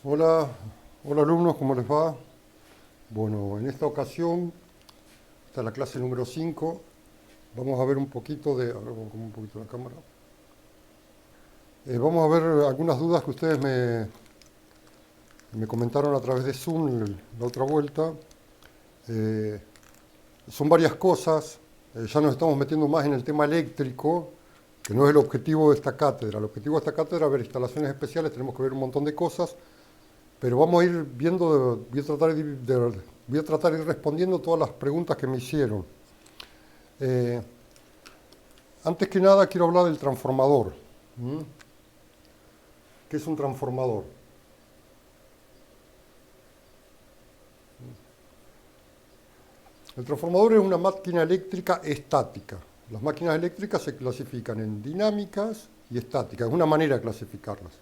Hola, hola alumnos, ¿cómo les va? Bueno, en esta ocasión, esta es la clase número 5. Vamos a ver un poquito de... A ver, vamos con un poquito la cámara. Vamos a ver algunas dudas que ustedes me comentaron a través de Zoom la otra vuelta. Eh, Son varias cosas. Ya nos estamos metiendo más en el tema eléctrico, que no es el objetivo de esta cátedra. El objetivo de esta cátedra es ver instalaciones especiales, tenemos que ver un montón de cosas. Pero vamos a ir viendo, voy a tratar de ir respondiendo todas las preguntas que me hicieron. Eh, Antes que nada quiero hablar del transformador. ¿Mm? ¿Qué es un transformador? El transformador es una máquina eléctrica estática. Las máquinas eléctricas se clasifican en dinámicas y estáticas, es una manera de clasificarlas.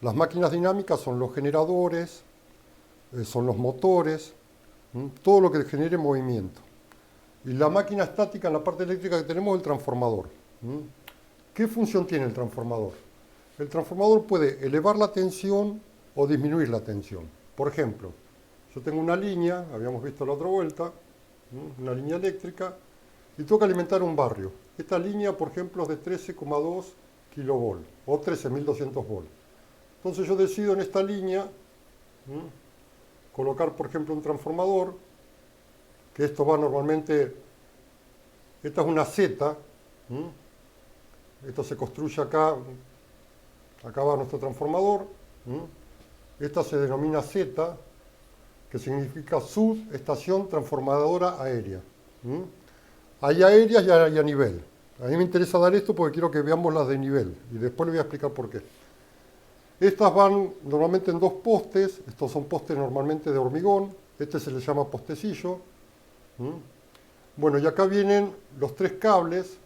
Las máquinas dinámicas son los generadores, son los motores, todo lo que genere movimiento. Y la máquina estática en la parte eléctrica que tenemos es el transformador. ¿Qué función tiene el transformador? El transformador puede elevar la tensión o disminuir la tensión. Por ejemplo, yo tengo una línea, habíamos visto la otra vuelta, una línea eléctrica, y tengo que alimentar un barrio. Esta línea, por ejemplo, es de 13,2 kilovolt o 13.200 volts. Entonces yo decido en esta línea colocar, por ejemplo, un transformador, que esto va normalmente, esta es una Z, esto se construye acá, acá va nuestro transformador, esta se denomina Z, que significa subestación transformadora aérea. Hay aéreas y hay a nivel. A mí me interesa dar esto porque quiero que veamos las de nivel y después les voy a explicar por qué. Estas van normalmente en dos postes, estos son postes normalmente de hormigón, este se le llama postecillo. Bueno, y acá vienen los tres cables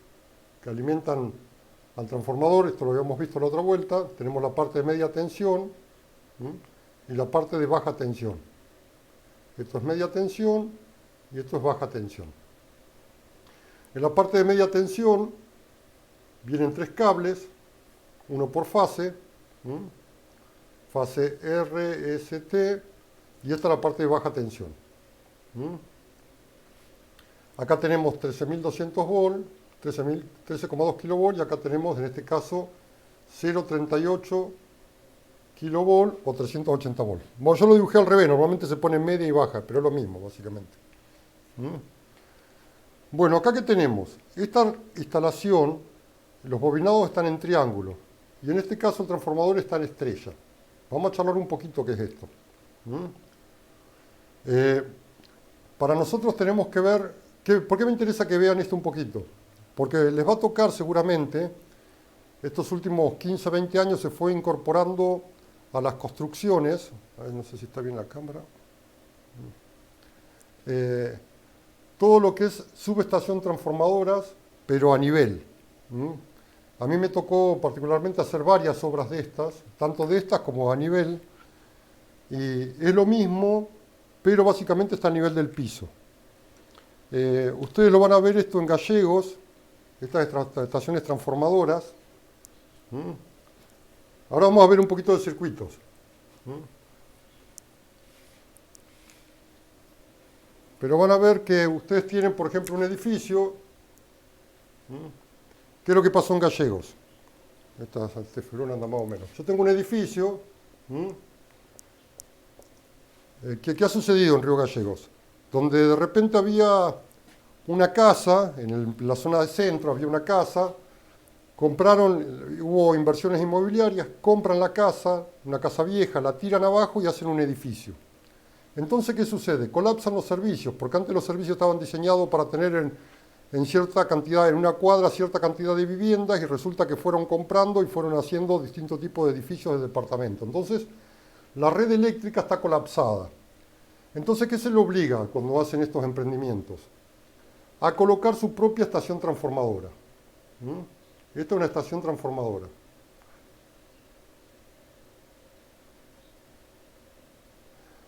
que alimentan al transformador, esto lo habíamos visto la otra vuelta, tenemos la parte de media tensión y la parte de baja tensión. Esto es media tensión y esto es baja tensión. En la parte de media tensión vienen tres cables, uno por fase, fase R, S, T, y esta es la parte de baja tensión. Acá tenemos 13.200 volts, 13,2 kilovolts, y acá tenemos en este caso 0,38 kilovolts o 380 volts. Bueno, yo lo dibujé al revés, normalmente se pone media y baja, pero es lo mismo básicamente. Bueno, acá que tenemos, esta instalación, los bobinados están en triángulo, y en este caso el transformador está en estrella. Vamos a charlar un poquito qué es esto. Para nosotros tenemos que ver, ¿por qué me interesa que vean esto un poquito? Porque les va a tocar seguramente, estos últimos 15, 20 años se fue incorporando a las construcciones, a ver, no sé si está bien la cámara, todo lo que es subestación transformadoras, pero a nivel. A mí me tocó particularmente hacer varias obras de estas, tanto de estas como a nivel, y es lo mismo, pero básicamente está a nivel del piso. Ustedes lo van a ver esto en Gallegos, estas estaciones transformadoras. Ahora vamos a ver un poquito de circuitos. Pero van a ver que ustedes tienen, por ejemplo, un edificio. ¿Qué es lo que pasó en Gallegos? Esta teferona anda más o menos. Yo tengo un edificio. ¿Qué ha sucedido en Río Gallegos? Donde de repente había una casa, en la zona de centro había una casa, hubo inversiones inmobiliarias, compran la casa, una casa vieja, la tiran abajo y hacen un edificio. Entonces, ¿qué sucede? Colapsan los servicios, porque antes los servicios estaban diseñados para tener en cierta cantidad, en una cuadra, cierta cantidad de viviendas, y resulta que fueron comprando y fueron haciendo distintos tipos de edificios de departamentos. Entonces, la red eléctrica está colapsada. Entonces, ¿qué se le obliga cuando hacen estos emprendimientos? A colocar su propia estación transformadora. Esta es una estación transformadora.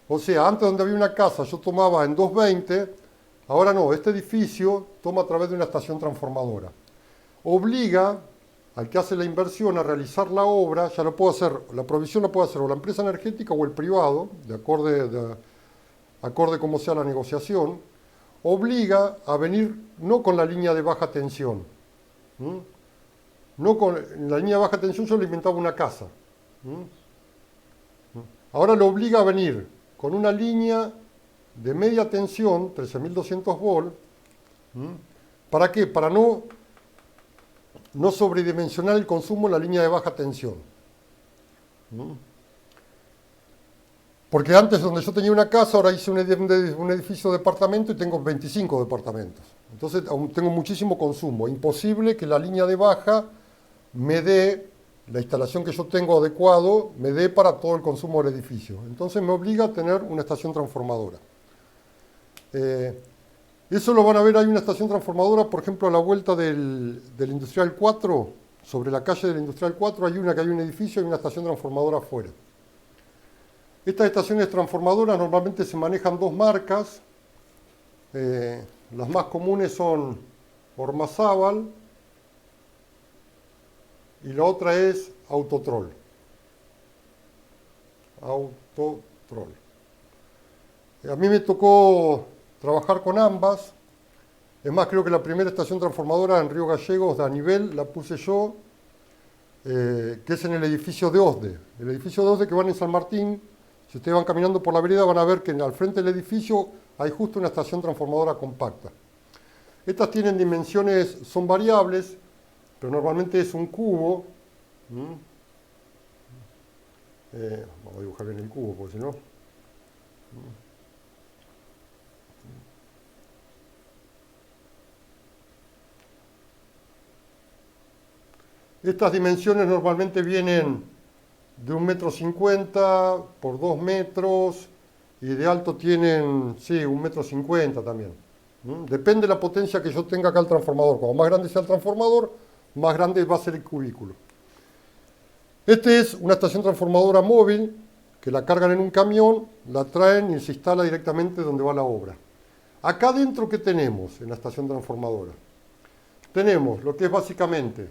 O sea, antes donde había una casa yo tomaba en 220, ahora no, este edificio toma a través de una estación transformadora. Obliga al que hace la inversión a realizar la obra, ya lo puede hacer, la provisión la puede hacer o la empresa energética o el privado, acorde como sea la negociación, obliga a venir no con la línea de baja tensión. ¿Mm? No con la línea de baja tensión yo le inventaba una casa. ¿Mm? Ahora lo obliga a venir con una línea de media tensión, 13.200 volts. ¿Mm? ¿Para qué? Para no sobredimensionar el consumo en la línea de baja tensión. ¿Mm? Porque antes donde yo tenía una casa, ahora hice un edificio de departamento y tengo 25 departamentos. Entonces aún tengo muchísimo consumo. Imposible que la línea de baja me dé, la instalación que yo tengo adecuado, me dé para todo el consumo del edificio. Entonces me obliga a tener una estación transformadora. Eso lo van a ver, hay una estación transformadora, por ejemplo, a la vuelta del Industrial 4, sobre la calle del Industrial 4, hay un edificio y una estación transformadora afuera. Estas estaciones transformadoras normalmente se manejan dos marcas. Las más comunes son Ormazábal y la otra es Autotrol. Autotrol. A mí me tocó trabajar con ambas. Es más, creo que la primera estación transformadora en Río Gallegos de a nivel la puse yo, que es en el edificio de OSDE. El edificio de OSDE que van en San Martín. Si ustedes van caminando por la vereda van a ver que al frente del edificio hay justo una estación transformadora compacta. Estas tienen dimensiones, son variables, pero normalmente es un cubo. Vamos a dibujar bien el cubo, porque si no... Estas dimensiones normalmente vienen de 1,50 m por 2 metros y de alto tienen, sí, 1,50 m también. Depende de la potencia que yo tenga acá el transformador. Cuanto más grande sea el transformador, más grande va a ser el cubículo. Esta es una estación transformadora móvil que la cargan en un camión, la traen y se instala directamente donde va la obra. Acá adentro, ¿qué tenemos en la estación transformadora? Tenemos lo que es básicamente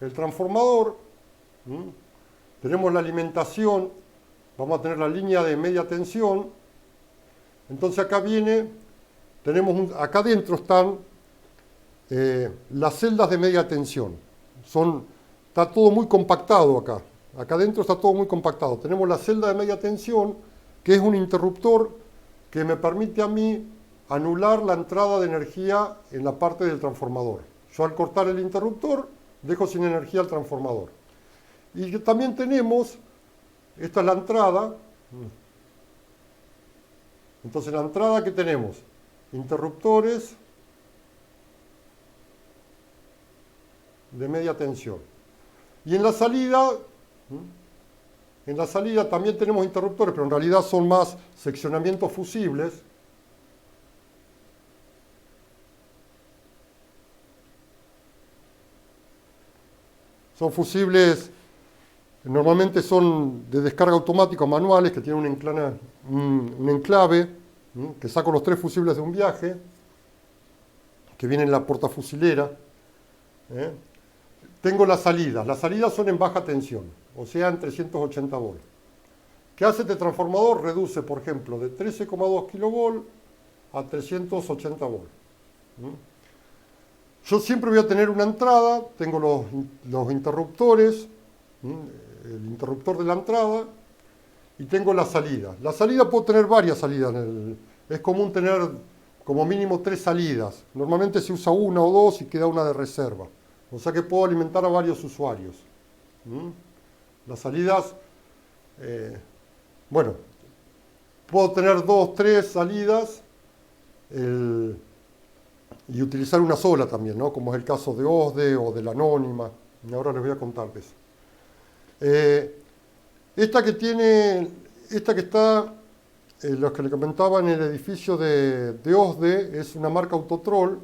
el transformador, tenemos la alimentación, vamos a tener la línea de media tensión. Entonces acá acá adentro están las celdas de media tensión. Está todo muy compactado acá. Acá adentro está todo muy compactado. Tenemos la celda de media tensión, que es un interruptor que me permite a mí anular la entrada de energía en la parte del transformador. Yo al cortar el interruptor, dejo sin energía al transformador. Y también tenemos, esta es la entrada. Entonces, la entrada que tenemos, interruptores de media tensión. Y en la salida también tenemos interruptores, pero en realidad son más seccionamientos fusibles. Son fusibles, normalmente son de descarga automática manuales, que tienen un enclave, que saco los 3 fusibles de un viaje, que viene en la portafusilera. Tengo las salidas son en baja tensión, o sea en 380 volts. ¿Qué hace este transformador? Reduce, por ejemplo, de 13,2 kV a 380 volts. Yo siempre voy a tener una entrada, tengo los interruptores, el interruptor de la entrada, y tengo la salida. La salida puedo tener varias salidas. Es común tener como mínimo 3 salidas. Normalmente se usa una o 2 y queda una de reserva. O sea que puedo alimentar a varios usuarios. Las salidas, bueno, puedo tener 2, 3 salidas y utilizar una sola también, ¿no? Como es el caso de OSDE o de la Anónima. Y ahora les voy a contar de eso. Esta que está, los que le comentaba en el edificio de OSDE, es una marca Autotrol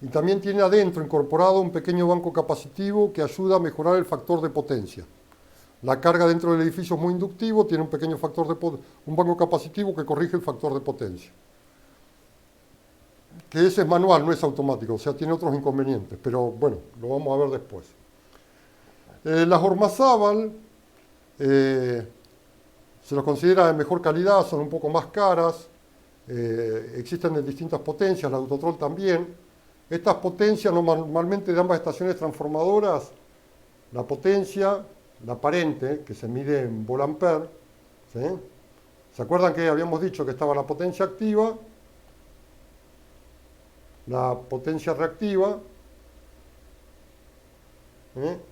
y también tiene adentro incorporado un pequeño banco capacitivo que ayuda a mejorar el factor de potencia. La carga dentro del edificio es muy inductivo, tiene un pequeño un banco capacitivo que corrige el factor de potencia. Que ese es manual, no es automático, o sea, tiene otros inconvenientes, pero bueno, lo vamos a ver después. Las Ormazábal se los considera de mejor calidad, son un poco más caras, existen de distintas potencias, la Autotrol también. Estas potencias normalmente de ambas estaciones transformadoras, la potencia, la aparente, que se mide en volampere, ¿sí? ¿Se acuerdan que habíamos dicho que estaba la potencia activa, la potencia reactiva,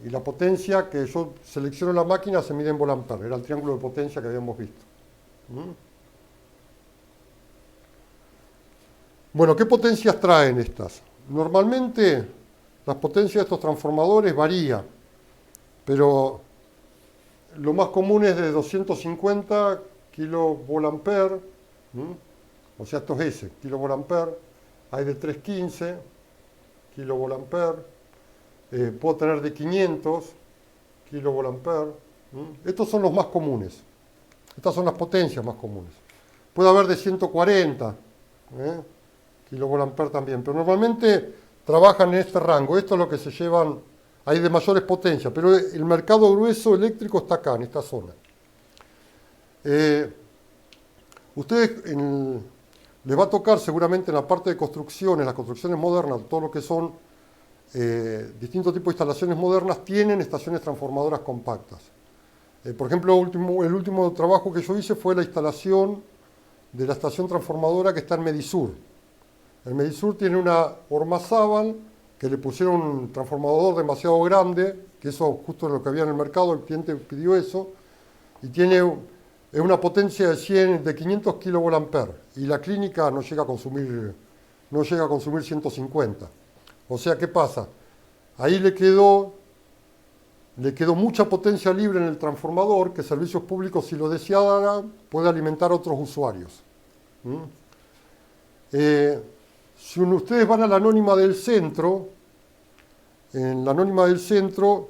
y la potencia que yo selecciono en la máquina se mide en volampere? Era el triángulo de potencia que habíamos visto. Bueno, ¿qué potencias traen estas? Normalmente las potencias de estos transformadores varían, pero lo más común es de 250 kilovolampere, o sea, esto es ese, kilovolampere. Hay de 315 kilovolampere, puedo tener de 500 kilovolampere. Estos son los más comunes, estas son las potencias más comunes. Puede haber de 140 kilovolampere también, pero normalmente trabajan en este rango. Esto es lo que se llevan, hay de mayores potencias, pero el mercado grueso eléctrico está acá, en esta zona. Ustedes les va a tocar seguramente en la parte de construcciones, las construcciones modernas, todo lo que son distintos tipos de instalaciones modernas, tienen estaciones transformadoras compactas. Por ejemplo, el último trabajo que yo hice fue la instalación de la estación transformadora que está en Medisur. El Medisur tiene una Ormazábal que le pusieron un transformador demasiado grande, que eso justo es lo que había en el mercado, el cliente pidió eso, y tiene una potencia de 500 kilovolampere, y la clínica no llega a consumir 150. O sea, ¿qué pasa? Ahí le quedó mucha potencia libre en el transformador, que Servicios Públicos, si lo deseara, puede alimentar a otros usuarios. Si ustedes van a la anónima del centro, en la anónima del centro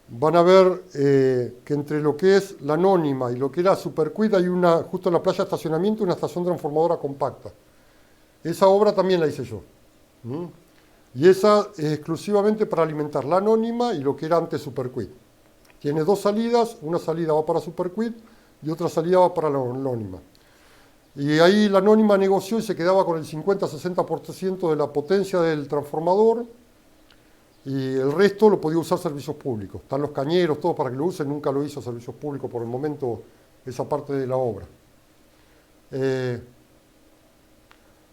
van a ver que entre lo que es la anónima y lo que era Supercuid hay justo en la playa de estacionamiento, una estación transformadora compacta. Esa obra también la hice yo. Y esa es exclusivamente para alimentar la anónima y lo que era antes Supercuid. Tiene dos salidas, una salida va para Supercuid y otra salida va para la anónima. Y ahí la anónima negoció y se quedaba con el 50-60% de la potencia del transformador, y el resto lo podía usar Servicios Públicos. Están los cañeros, todo para que lo usen, nunca lo hizo Servicios Públicos por el momento, esa parte de la obra.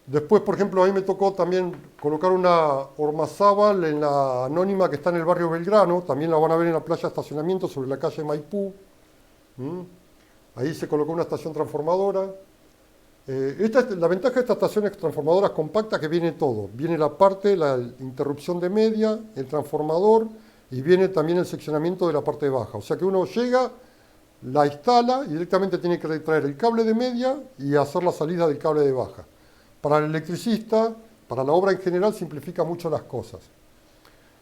Después, por ejemplo, a mí me tocó también colocar una Ormazábal en la anónima que está en el barrio Belgrano, también la van a ver en la playa de estacionamiento sobre la calle Maipú. Ahí se colocó una estación transformadora. La ventaja de estas estaciones transformadoras compactas que viene todo. Viene la interrupción de media, el transformador, y viene también el seccionamiento de la parte baja. O sea que uno llega, la instala y directamente tiene que traer el cable de media y hacer la salida del cable de baja. Para el electricista, para la obra en general, simplifica mucho las cosas.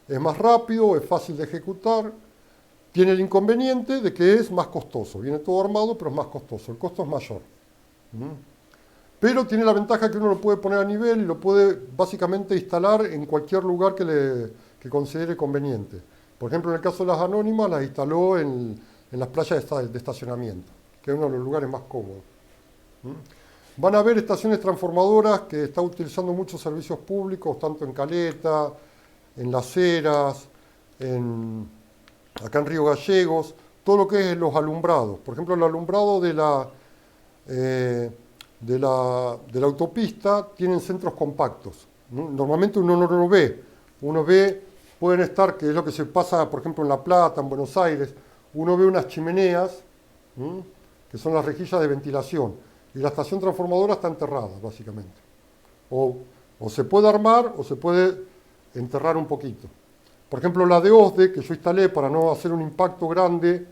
Es más rápido, es fácil de ejecutar. Tiene el inconveniente de que es más costoso. Viene todo armado, pero es más costoso. El costo es mayor. Pero tiene la ventaja que uno lo puede poner a nivel y lo puede básicamente instalar en cualquier lugar que considere conveniente. Por ejemplo, en el caso de las anónimas, las instaló en las playas de estacionamiento, que es uno de los lugares más cómodos. Van a ver estaciones transformadoras que están utilizando muchos servicios públicos, tanto en Caleta, en Las Heras, acá en Río Gallegos, todo lo que es los alumbrados. Por ejemplo, el alumbrado de la autopista tienen centros compactos. Normalmente uno no lo ve. Pueden estar, que es lo que se pasa, por ejemplo, en La Plata, en Buenos Aires, uno ve unas chimeneas, que son las rejillas de ventilación, y la estación transformadora está enterrada, básicamente. O se puede armar o se puede enterrar un poquito. Por ejemplo, la de OSDE, que yo instalé para no hacer un impacto grande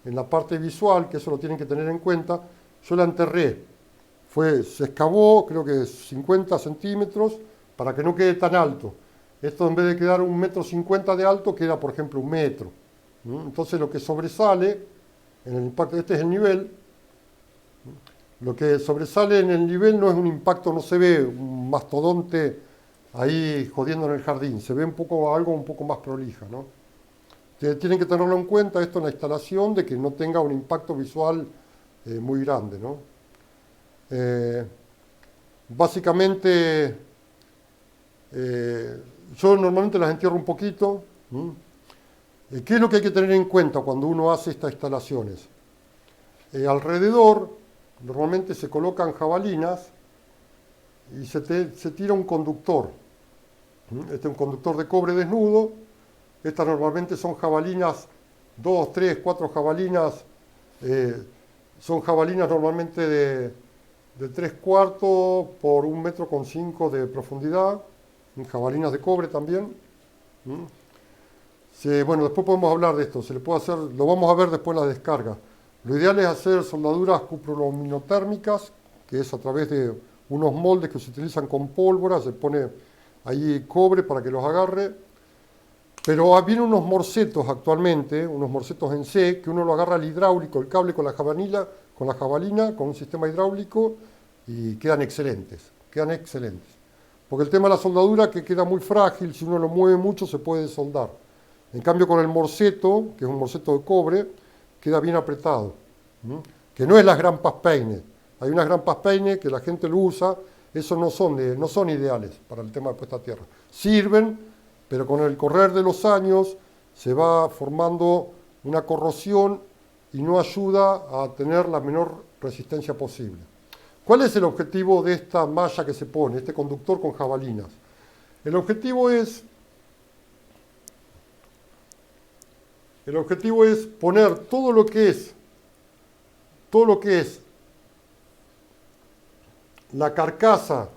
en la parte visual, que eso lo tienen que tener en cuenta, yo la enterré. Se excavó, creo que 50 centímetros, para que no quede tan alto. Esto, en vez de quedar 1,50 m de alto, queda, por ejemplo, 1 metro. Entonces, lo que sobresale en el impacto, este es el nivel, lo que sobresale en el nivel no es un impacto, no se ve un mastodonte ahí jodiendo en el jardín, se ve algo un poco más prolija, ¿no? tienen que tenerlo en cuenta esto en la instalación, de que no tenga un impacto visual muy grande, ¿no? Básicamente, yo normalmente las entierro un poquito. ¿Qué es lo que hay que tener en cuenta cuando uno hace estas instalaciones? Alrededor, normalmente se colocan jabalinas y se tira un conductor. Este es un conductor de cobre desnudo. Estas normalmente son jabalinas, 2, 3, 4 jabalinas. Son jabalinas normalmente de 3/4 por 1,5 m de profundidad. Jabalinas de cobre también. Bueno, después podemos hablar de esto. Se le puede hacer, lo vamos a ver después en la descarga. Lo ideal es hacer soldaduras cuproluminotérmicas, que es a través de unos moldes que se utilizan con pólvora. Se pone ahí cobre para que los agarre. Pero vienen unos morsetos actualmente, unos morsetos en C, que uno lo agarra al hidráulico, el cable con la jabalina, con un sistema hidráulico, y quedan excelentes, Porque el tema de la soldadura, que queda muy frágil, si uno lo mueve mucho se puede soldar. En cambio con el morseto, que es un morseto de cobre, queda bien apretado. Que no es las Gran Peine. Hay unas Gran Peine que la gente lo usa, esos no son ideales para el tema de puesta a tierra. Sirven, pero con el correr de los años se va formando una corrosión y no ayuda a tener la menor resistencia posible. ¿Cuál es el objetivo de esta malla que se pone, este conductor con jabalinas? El objetivo es poner todo lo que es la carcasa,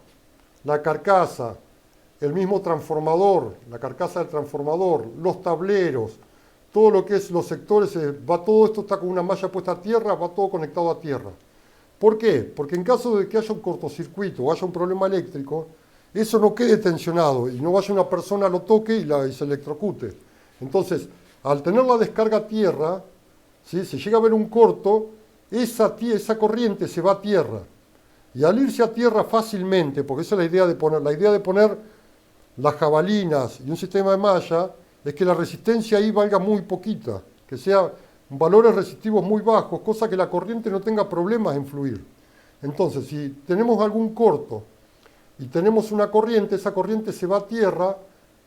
el mismo transformador, la carcasa del transformador, los tableros, todo lo que es los sectores, todo esto está con una malla puesta a tierra, va todo conectado a tierra. ¿Por qué? Porque en caso de que haya un cortocircuito o haya un problema eléctrico, eso no quede tensionado y no vaya una persona, lo toque y se electrocute. Entonces, al tener la descarga a tierra, ¿sí? Si llega a haber un corto, esa corriente se va a tierra. Y al irse a tierra fácilmente, porque esa es la idea de poner las jabalinas y un sistema de malla, es que la resistencia ahí valga muy poquita, que sea valores resistivos muy bajos, cosa que la corriente no tenga problemas en fluir. Entonces, si tenemos algún corto y tenemos una corriente, esa corriente se va a tierra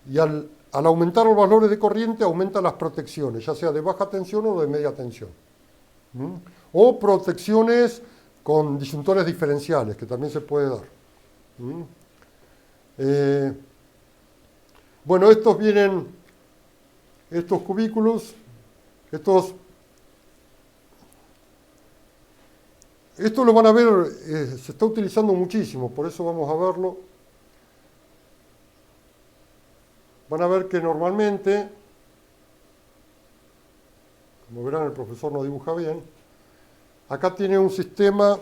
y al aumentar los valores de corriente aumentan las protecciones, ya sea de baja tensión o de media tensión. O protecciones con disyuntores diferenciales, que también se puede dar. Bueno, estos cubículos, esto lo van a ver, se está utilizando muchísimo, por eso vamos a verlo. Van a ver que normalmente, como verán el profesor no dibuja bien, acá tiene un sistema,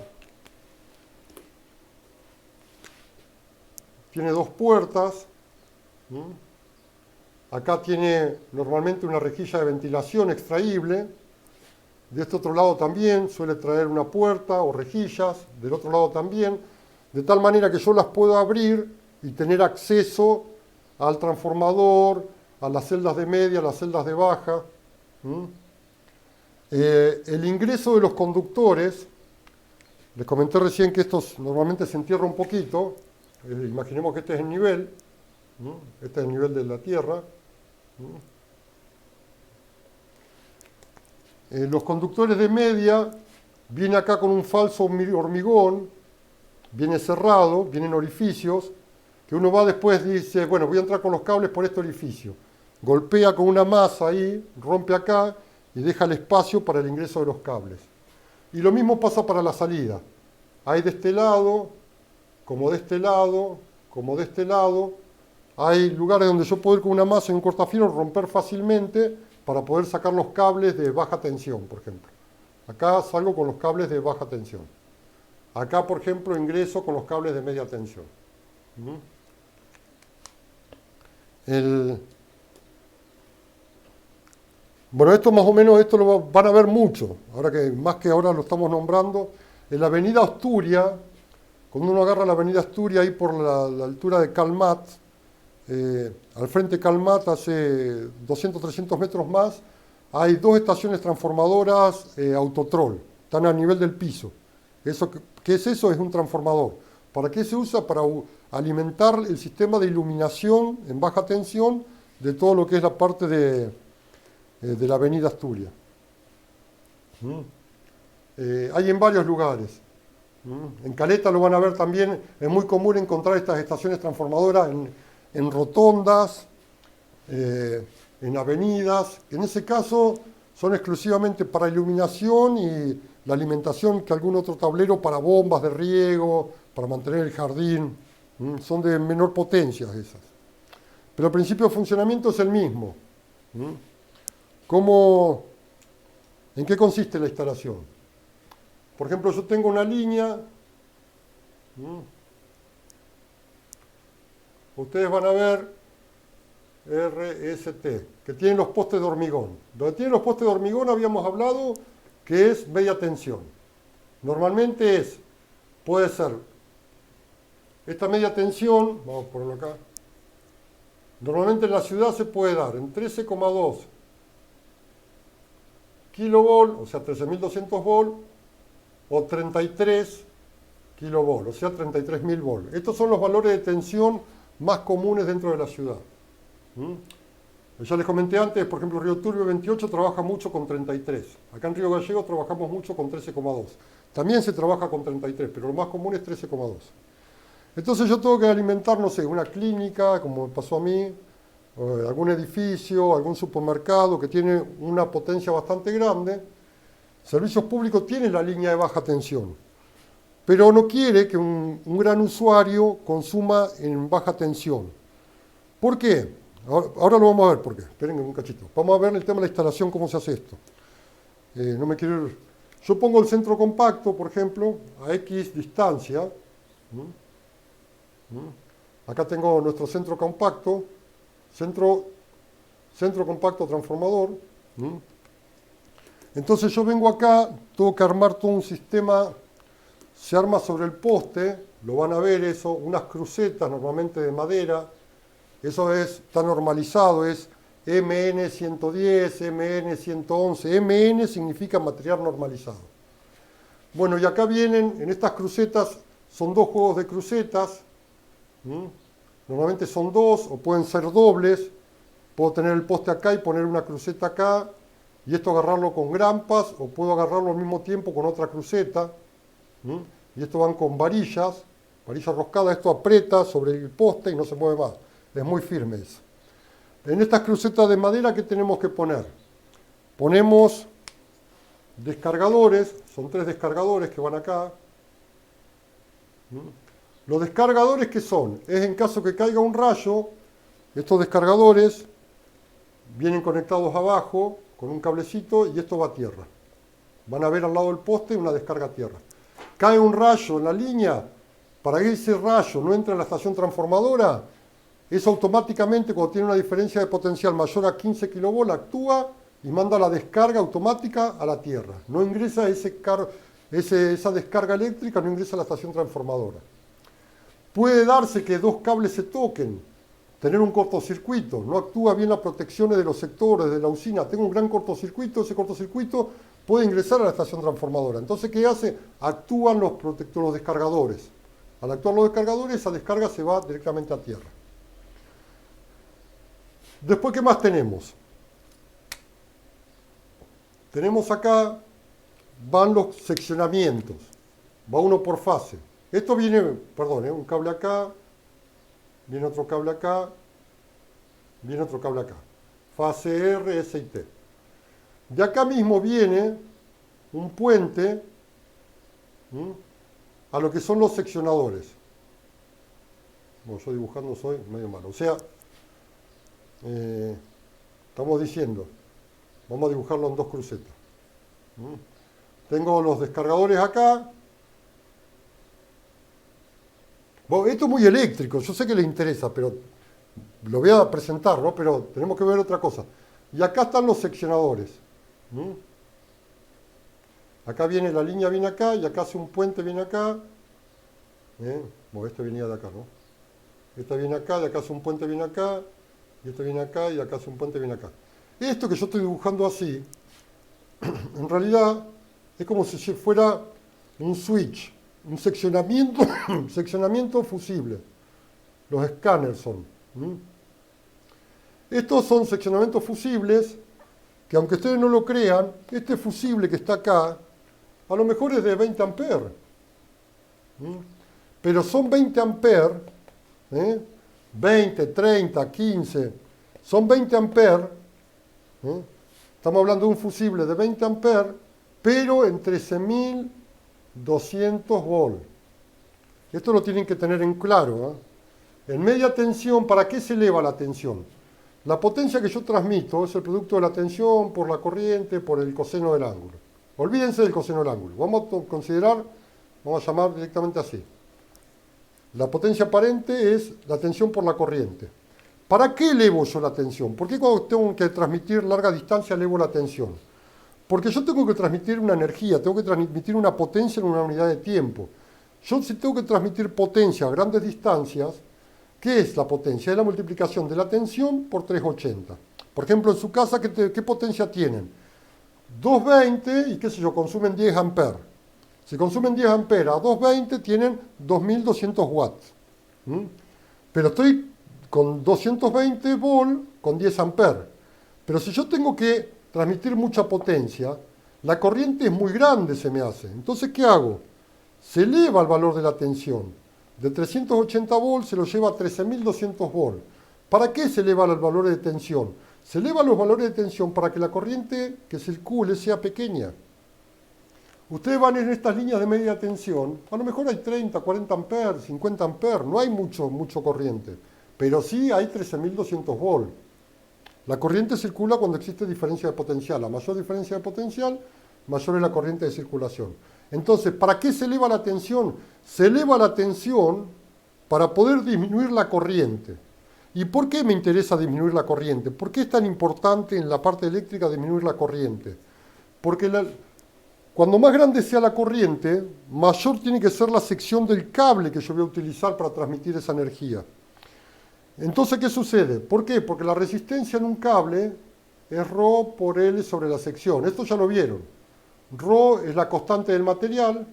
tiene 2 puertas, acá tiene normalmente una rejilla de ventilación extraíble, de este otro lado también suele traer una puerta o rejillas, del otro lado también, de tal manera que yo las puedo abrir y tener acceso al transformador, a las celdas de media, a las celdas de baja. El ingreso de los conductores, les comenté recién que estos normalmente se entierra un poquito, imaginemos que este es el nivel, este es el nivel de la tierra. Los conductores de media viene acá con un falso hormigón, viene cerrado, vienen orificios, que uno va después y dice, bueno, voy a entrar con los cables por este orificio. Golpea con una masa ahí, rompe acá y deja el espacio para el ingreso de los cables. Y lo mismo pasa para la salida. Hay de este lado, como de este lado, como de este lado. Hay lugares donde yo puedo ir con una masa y un cortafierro, romper fácilmente para poder sacar los cables de baja tensión, por ejemplo. Acá salgo con los cables de baja tensión. Acá, por ejemplo, ingreso con los cables de media tensión. Bueno, esto más o menos, esto lo van a ver mucho, más que ahora lo estamos nombrando. En la avenida Asturia, cuando uno agarra la avenida Asturia ahí por la altura de Calmat, al frente Calmat, hace 200, 300 metros más, hay dos estaciones transformadoras Autotrol, están a nivel del piso. ¿Qué es eso? Es un transformador. ¿Para qué se usa? Para alimentar el sistema de iluminación en baja tensión de todo lo que es la parte de la avenida Asturias. Hay en varios lugares. En Caleta lo van a ver también, es muy común encontrar estas estaciones transformadoras en rotondas, en avenidas. En ese caso son exclusivamente para iluminación y la alimentación que algún otro tablero para bombas de riego, para mantener el jardín. Son de menor potencia esas. Pero el principio de funcionamiento es el mismo. ¿En qué consiste la instalación? Por ejemplo, yo tengo una línea. Ustedes van a ver RST, que tienen los postes de hormigón. Donde tienen los postes de hormigón habíamos hablado que es media tensión. Normalmente puede ser esta media tensión, vamos a ponerlo acá. Normalmente en la ciudad se puede dar en 13,2 kilovolt, o sea 13.200 volt, o 33 kilovolt, o sea 33.000 volt. Estos son los valores de tensión más comunes dentro de la ciudad. Ya les comenté antes, por ejemplo, Río Turbio 28 trabaja mucho con 33. Acá en Río Gallegos trabajamos mucho con 13,2. También se trabaja con 33, pero lo más común es 13,2. Entonces yo tengo que alimentar, no sé, una clínica, como me pasó a mí, algún edificio, algún supermercado que tiene una potencia bastante grande. Servicios Públicos tiene la línea de baja tensión, pero no quiere que un gran usuario consuma en baja tensión. ¿Por qué? Ahora lo vamos a ver por qué. Esperen un cachito. Vamos a ver el tema de la instalación, cómo se hace esto. No me quiero ir. Yo pongo el centro compacto, por ejemplo, a X distancia. Acá tengo nuestro centro compacto, centro compacto transformador. Entonces yo vengo acá, tengo que armar todo un sistema, se arma sobre el poste, lo van a ver eso, unas crucetas normalmente de madera, eso está normalizado, es MN110, MN111, MN significa material normalizado. Bueno, y acá vienen, en estas crucetas, son dos juegos de crucetas, normalmente son dos o pueden ser dobles, puedo tener el poste acá y poner una cruceta acá, y esto agarrarlo con grampas, o puedo agarrarlo al mismo tiempo con otra cruceta, y esto van con varillas roscadas, esto aprieta sobre el poste y no se mueve más, es muy firme eso. En estas crucetas de madera, ¿qué tenemos que poner? Ponemos descargadores, son 3 descargadores que van acá. Los descargadores, ¿qué son? Es en caso que caiga un rayo, estos descargadores vienen conectados abajo con un cablecito y esto va a tierra. Van a ver al lado del poste una descarga a tierra. Cae un rayo en la línea, para que ese rayo no entre en la estación transformadora, eso automáticamente, cuando tiene una diferencia de potencial mayor a 15 kV, actúa y manda la descarga automática a la tierra. No ingresa esa descarga eléctrica, no ingresa a la estación transformadora. Puede darse que dos cables se toquen, tener un cortocircuito, no actúa bien las protecciones de los sectores, de la usina, tengo un gran cortocircuito, ese cortocircuito puede ingresar a la estación transformadora. Entonces, ¿qué hace? Actúan los descargadores. Al actuar los descargadores, esa descarga se va directamente a tierra. Después, ¿qué más tenemos? Tenemos acá, van los seccionamientos, va uno por fase. Esto viene, perdón, un cable acá, viene otro cable acá, viene otro cable acá. Fase R, S y T. De acá mismo viene un puente a lo que son los seccionadores. Bueno, yo dibujando soy medio malo. O sea, estamos diciendo, vamos a dibujarlo en dos crucetas. Tengo los descargadores acá. Bueno, esto es muy eléctrico, yo sé que les interesa, pero lo voy a presentar, ¿no? Pero tenemos que ver otra cosa. Y acá están los seccionadores. Acá viene la línea, viene acá, y acá hace un puente, viene acá. Bueno, este venía de acá, ¿no? esta viene acá, de acá hace un puente, viene acá, y esta viene acá, y de acá hace un puente, viene acá. Esto que yo estoy dibujando así, en realidad es como si fuera un switch, un seccionamiento, seccionamiento fusible. Los escáneres son. Estos son seccionamientos fusibles que, aunque ustedes no lo crean, este fusible que está acá, a lo mejor es de 20 amperes. Pero son 20 amperes, 20, 30, 15, son 20 amperes. Estamos hablando de un fusible de 20 amperes, pero en 13.200 volts. Esto lo tienen que tener en claro. En media tensión, ¿para qué se eleva la tensión? La potencia que yo transmito es el producto de la tensión por la corriente, por el coseno del ángulo. Olvídense del coseno del ángulo. Vamos a considerar, vamos a llamar directamente así. La potencia aparente es la tensión por la corriente. ¿Para qué elevo yo la tensión? ¿Por qué cuando tengo que transmitir larga distancia elevo la tensión? Porque yo tengo que transmitir una energía, tengo que transmitir una potencia en una unidad de tiempo. Yo si tengo que transmitir potencia a grandes distancias, ¿qué es la potencia? Es la multiplicación de la tensión por 380. Por ejemplo, en su casa, ¿qué potencia tienen? 220 y qué sé yo, consumen 10 amperes. Si consumen 10 amperes a 220 tienen 2200 watts. Pero estoy con 220 volts con 10 amperes. Pero si yo tengo que transmitir mucha potencia, la corriente es muy grande, se me hace. Entonces, ¿qué hago? Se eleva el valor de la tensión. De 380 volts se lo lleva a 13.200 volts. ¿Para qué se eleva el valor de tensión? Se elevan los valores de tensión para que la corriente que circule sea pequeña. Ustedes van en estas líneas de media tensión, a lo mejor hay 30, 40 amperes, 50 amperes, no hay mucho corriente, pero sí hay 13.200 volts. La corriente circula cuando existe diferencia de potencial. A mayor diferencia de potencial, mayor es la corriente de circulación. Entonces, ¿para qué se eleva la tensión? Se eleva la tensión para poder disminuir la corriente. ¿Y por qué me interesa disminuir la corriente? ¿Por qué es tan importante en la parte eléctrica disminuir la corriente? Porque cuando más grande sea la corriente, mayor tiene que ser la sección del cable que yo voy a utilizar para transmitir esa energía. Entonces, ¿qué sucede? ¿Por qué? Porque la resistencia en un cable es ρ por L sobre la sección. Esto ya lo vieron. Ρ es la constante del material.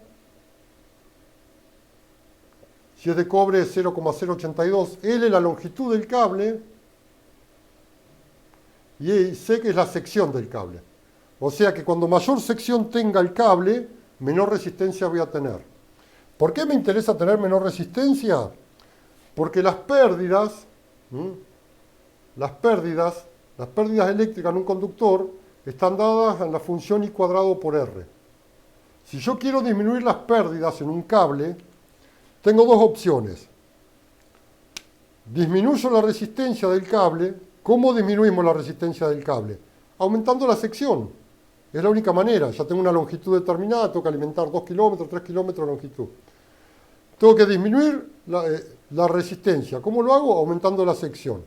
Si es de cobre es 0,082. L es la longitud del cable. Y C que es la sección del cable. O sea que cuando mayor sección tenga el cable, menor resistencia voy a tener. ¿Por qué me interesa tener menor resistencia? Porque las pérdidas eléctricas en un conductor están dadas en la función I cuadrado por R. Si yo quiero disminuir las pérdidas en un cable, tengo dos opciones. Disminuyo la resistencia del cable. ¿Cómo disminuimos la resistencia del cable? Aumentando la sección. Es la única manera. Ya tengo una longitud determinada, tengo que alimentar 2 kilómetros, 3 kilómetros de longitud. Tengo que disminuir la resistencia. ¿Cómo lo hago? Aumentando la sección.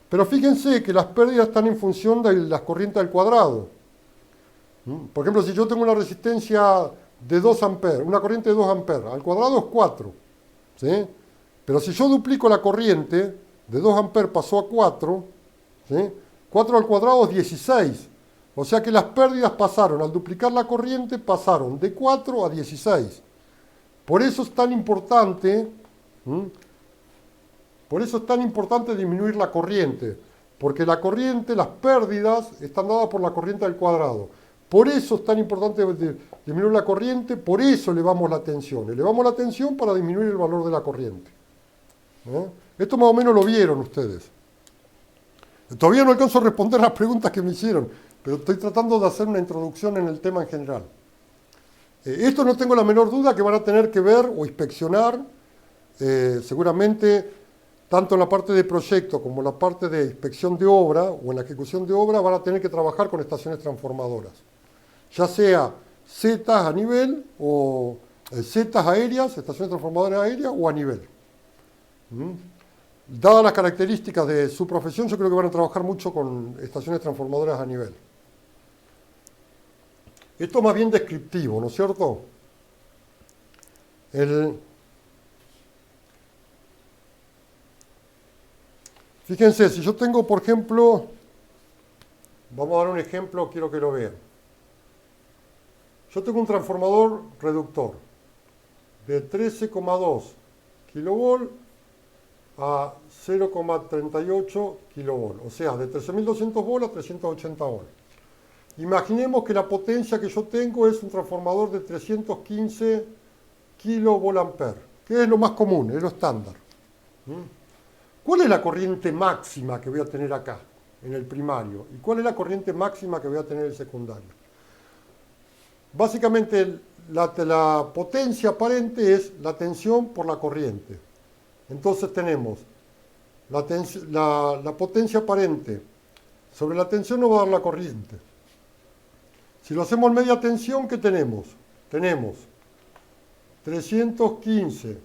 Pero fíjense que las pérdidas están en función de las corrientes al cuadrado. Por ejemplo, si yo tengo una resistencia de 2 amperes, una corriente de 2 amperes, al cuadrado es 4. ¿Sí? Pero si yo duplico la corriente, de 2 amperes pasó a 4, ¿sí? 4 al cuadrado es 16. O sea que las pérdidas pasaron, al duplicar la corriente, pasaron de 4 a 16. Por eso es tan importante, disminuir la corriente, porque la corriente, las pérdidas están dadas por la corriente al cuadrado. Por eso es tan importante disminuir la corriente, por eso elevamos la tensión. Elevamos la tensión para disminuir el valor de la corriente. Esto más o menos lo vieron ustedes. Todavía no alcanzo a responder las preguntas que me hicieron, pero estoy tratando de hacer una introducción en el tema en general. Esto no tengo la menor duda que van a tener que ver o inspeccionar, seguramente, tanto en la parte de proyecto como en la parte de inspección de obra o en la ejecución de obra, van a tener que trabajar con estaciones transformadoras. Ya sea zetas a nivel o zetas aéreas, estaciones transformadoras aéreas o a nivel. Dadas las características de su profesión, yo creo que van a trabajar mucho con estaciones transformadoras a nivel. Esto es más bien descriptivo, ¿no es cierto? Fíjense, si yo tengo, por ejemplo, vamos a dar un ejemplo, quiero que lo vean. Yo tengo un transformador reductor de 13,2 kV a 0,38 kV, o sea, de 13.200 volts a 380 volts. Imaginemos que la potencia que yo tengo es un transformador de 315 kVA, que es lo más común, es lo estándar. ¿Cuál es la corriente máxima que voy a tener acá, en el primario? ¿Y cuál es la corriente máxima que voy a tener en el secundario? Básicamente, la potencia aparente es la tensión por la corriente. Entonces tenemos la potencia aparente sobre la tensión nos va a dar la corriente. Si lo hacemos en media tensión, ¿qué tenemos? Tenemos 315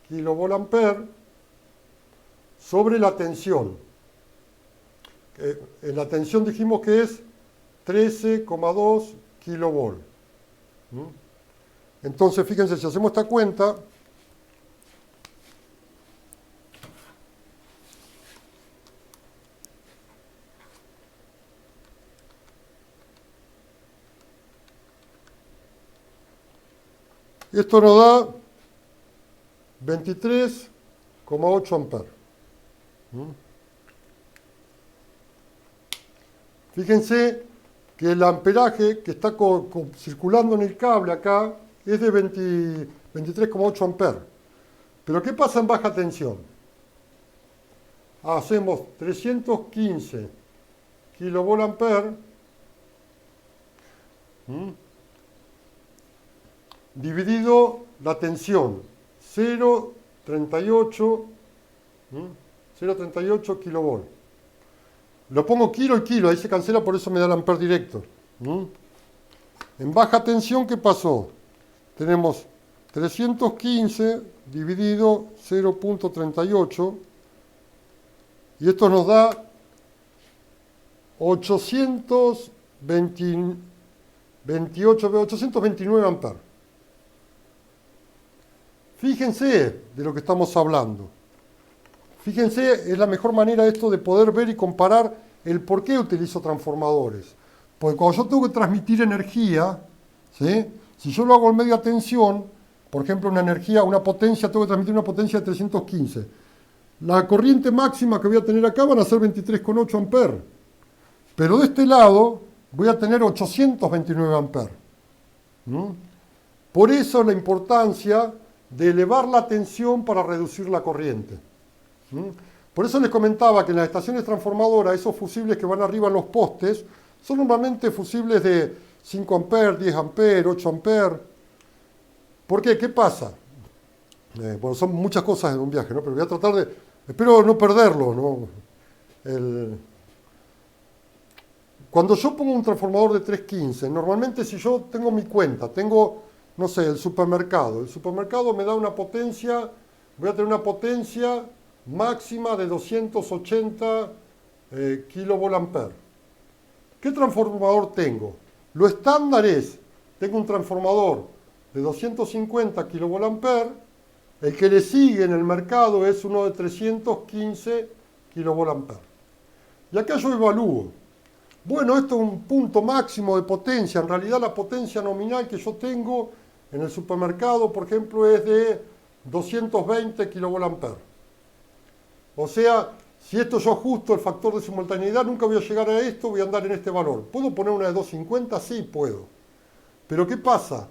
kVA sobre la tensión. En la tensión dijimos que es 13,2 kV. Entonces, fíjense, si hacemos esta cuenta, esto nos da 23,8 amperes. Fíjense que el amperaje que está circulando en el cable acá es de 23,8 amperes. Pero ¿qué pasa en baja tensión? Hacemos 315 kVA dividido la tensión, 0,38 kV. Lo pongo kilo y kilo, ahí se cancela, por eso me da el amper directo. En baja tensión, ¿qué pasó? Tenemos 315 dividido 0,38 y esto nos da 829 amperes. Fíjense de lo que estamos hablando. Fíjense, es la mejor manera esto de poder ver y comparar el por qué utilizo transformadores. Porque cuando yo tengo que transmitir energía, ¿sí? Si yo lo hago en media tensión, por ejemplo, una potencia, tengo que transmitir una potencia de 315. La corriente máxima que voy a tener acá van a ser 23,8 amperes. Pero de este lado voy a tener 829 amperes. Por eso la importancia de elevar la tensión para reducir la corriente. Por eso les comentaba que en las estaciones transformadoras, esos fusibles que van arriba en los postes, son normalmente fusibles de 5 amperes, 10 amperes, 8 amperes. ¿Por qué? ¿Qué pasa? Bueno, son muchas cosas en un viaje, ¿no? Pero voy a tratar de... Espero no perderlo, ¿no? Cuando yo pongo un transformador de 315, normalmente si yo tengo mi cuenta, tengo, no sé, el supermercado me da una potencia, voy a tener una potencia máxima de 280 kVA. ¿Qué transformador tengo? Lo estándar es, tengo un transformador de 250 kVA, el que le sigue en el mercado es uno de 315 kVA. Y acá yo evalúo. Bueno, esto es un punto máximo de potencia. En realidad la potencia nominal que yo tengo en el supermercado, por ejemplo, es de 220 kVA. O sea, si esto yo ajusto el factor de simultaneidad, nunca voy a llegar a esto, voy a andar en este valor. ¿Puedo poner una de 250? Sí, puedo. Pero ¿qué pasa?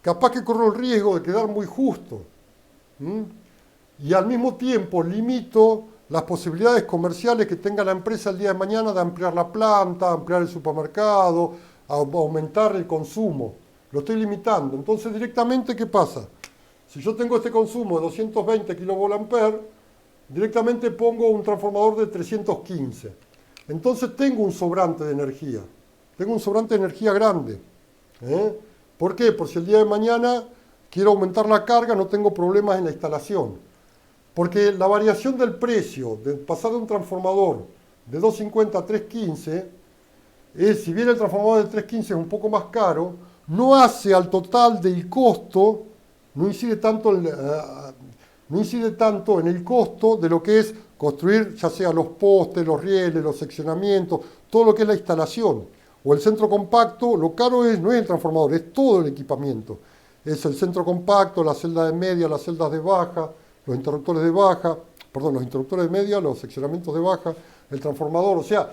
Capaz que corro el riesgo de quedar muy justo. Y al mismo tiempo limito las posibilidades comerciales que tenga la empresa el día de mañana de ampliar la planta, ampliar el supermercado, aumentar el consumo. Lo estoy limitando. Entonces, directamente, ¿qué pasa? Si yo tengo este consumo de 220 kVA, directamente pongo un transformador de 315. Entonces tengo un sobrante de energía. Tengo un sobrante de energía grande. ¿Por qué? Por si el día de mañana quiero aumentar la carga, no tengo problemas en la instalación. Porque la variación del precio de pasar de un transformador de 250 a 315, si bien el transformador de 315 es un poco más caro, no hace al total del costo, no incide tanto en el costo de lo que es construir ya sea los postes, los rieles, los seccionamientos, todo lo que es la instalación. O el centro compacto, lo caro no es el transformador, es todo el equipamiento. Es el centro compacto, la celda de media, las celdas de baja, los interruptores de baja, perdón, los interruptores de media, los seccionamientos de baja, el transformador. O sea,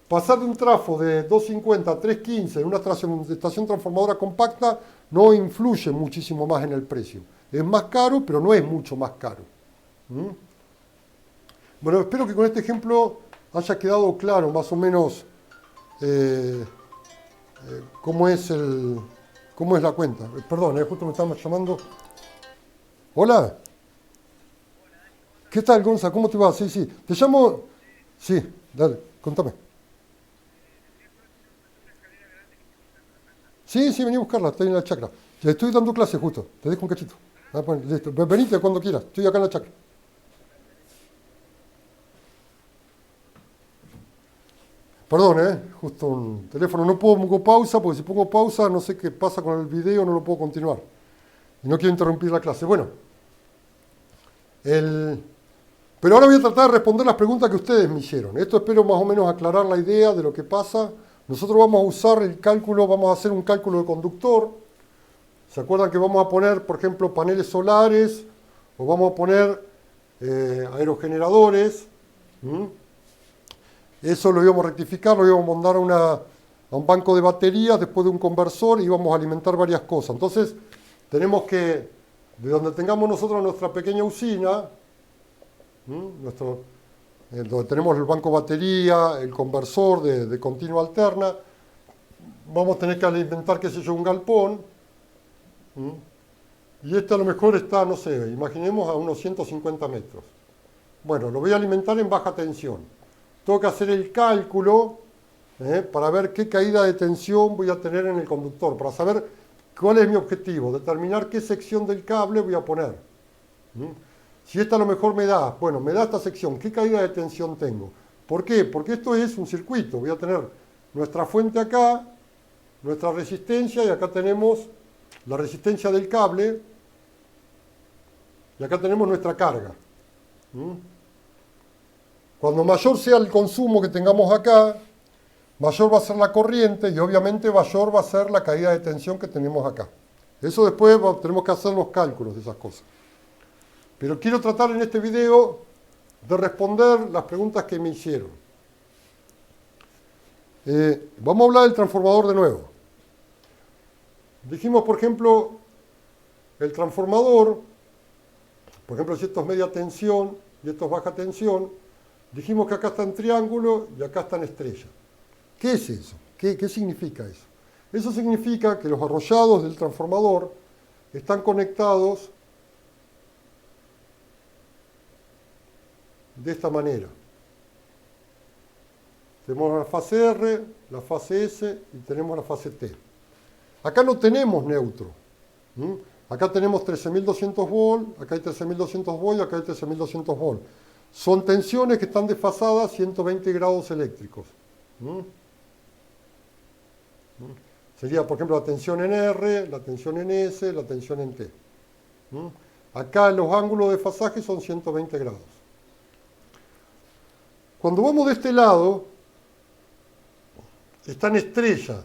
pasar de un trafo de 250 a 315 en una estación transformadora compacta no influye muchísimo más en el precio. Es más caro, pero no es mucho más caro. ¿Mm? Bueno, espero que con este ejemplo haya quedado claro más o menos cómo es la cuenta. Perdón, justo me estaban llamando. Hola. ¿Qué tal, Gonza? ¿Cómo te va? Sí, sí. Te llamo... Sí, dale, contame. Sí, sí, vení a buscarla, estoy en la chacra. Le estoy dando clase justo, te dejo un cachito. Ah, pues, listo. Venite cuando quieras, estoy acá en la chacra. Perdón, justo un teléfono. No pongo pausa, porque si pongo pausa no sé qué pasa con el video, no lo puedo continuar. Y no quiero interrumpir la clase. Bueno, pero ahora voy a tratar de responder las preguntas que ustedes me hicieron. Esto espero más o menos aclarar la idea de lo que pasa. Nosotros vamos a usar el cálculo, vamos a hacer un cálculo de conductor. ¿Se acuerdan que vamos a poner, por ejemplo, paneles solares? O vamos a poner aerogeneradores. ¿Mm? Eso lo íbamos a rectificar, lo íbamos a mandar a un banco de baterías, después de un conversor, y íbamos a alimentar varias cosas. Entonces, tenemos que, de donde tengamos nosotros nuestra pequeña usina, donde tenemos el banco batería, el conversor de continua alterna, vamos a tener que alimentar, qué sé yo, un galpón. Y este a lo mejor está, no sé, imaginemos a unos 150 metros. Bueno, lo voy a alimentar en baja tensión. Tengo que hacer el cálculo para ver qué caída de tensión voy a tener en el conductor, para saber cuál es mi objetivo, determinar qué sección del cable voy a poner. Si esta a lo mejor me da esta sección, ¿qué caída de tensión tengo? ¿Por qué? Porque esto es un circuito. Voy a tener nuestra fuente acá, nuestra resistencia, y acá tenemos la resistencia del cable, y acá tenemos nuestra carga. Cuando mayor sea el consumo que tengamos acá, mayor va a ser la corriente y obviamente mayor va a ser la caída de tensión que tenemos acá. Eso después tenemos que hacer los cálculos de esas cosas. Pero quiero tratar en este video de responder las preguntas que me hicieron. Vamos a hablar del transformador de nuevo. Dijimos, por ejemplo, el transformador, por ejemplo, si esto es media tensión y esto es baja tensión, dijimos que acá está en triángulo y acá está en estrella. ¿Qué es eso? ¿Qué significa eso? Eso significa que los arrollados del transformador están conectados de esta manera. Tenemos la fase R, la fase S y tenemos la fase T. Acá no tenemos neutro. Acá tenemos 13.200 volts, acá hay 13.200 volts, acá hay 13.200 volts. Son tensiones que están desfasadas 120 grados eléctricos. Sería, por ejemplo, la tensión en R, la tensión en S, la tensión en T. Acá los ángulos de desfasaje son 120 grados. Cuando vamos de este lado, está en estrella.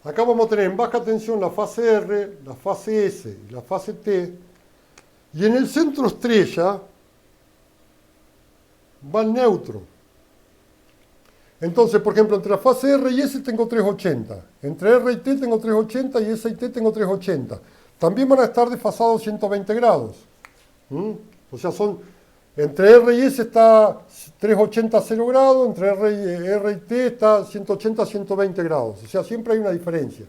Acá vamos a tener en baja tensión la fase R, la fase S y la fase T. Y en el centro estrella va el neutro. Entonces, por ejemplo, entre la fase R y S tengo 380. Entre R y T tengo 380 y S y T tengo 380. También van a estar desfasados 120 grados. O sea, entre R y S está 380 a 0 grados, entre R y T está 180 a 120 grados. O sea, siempre hay una diferencia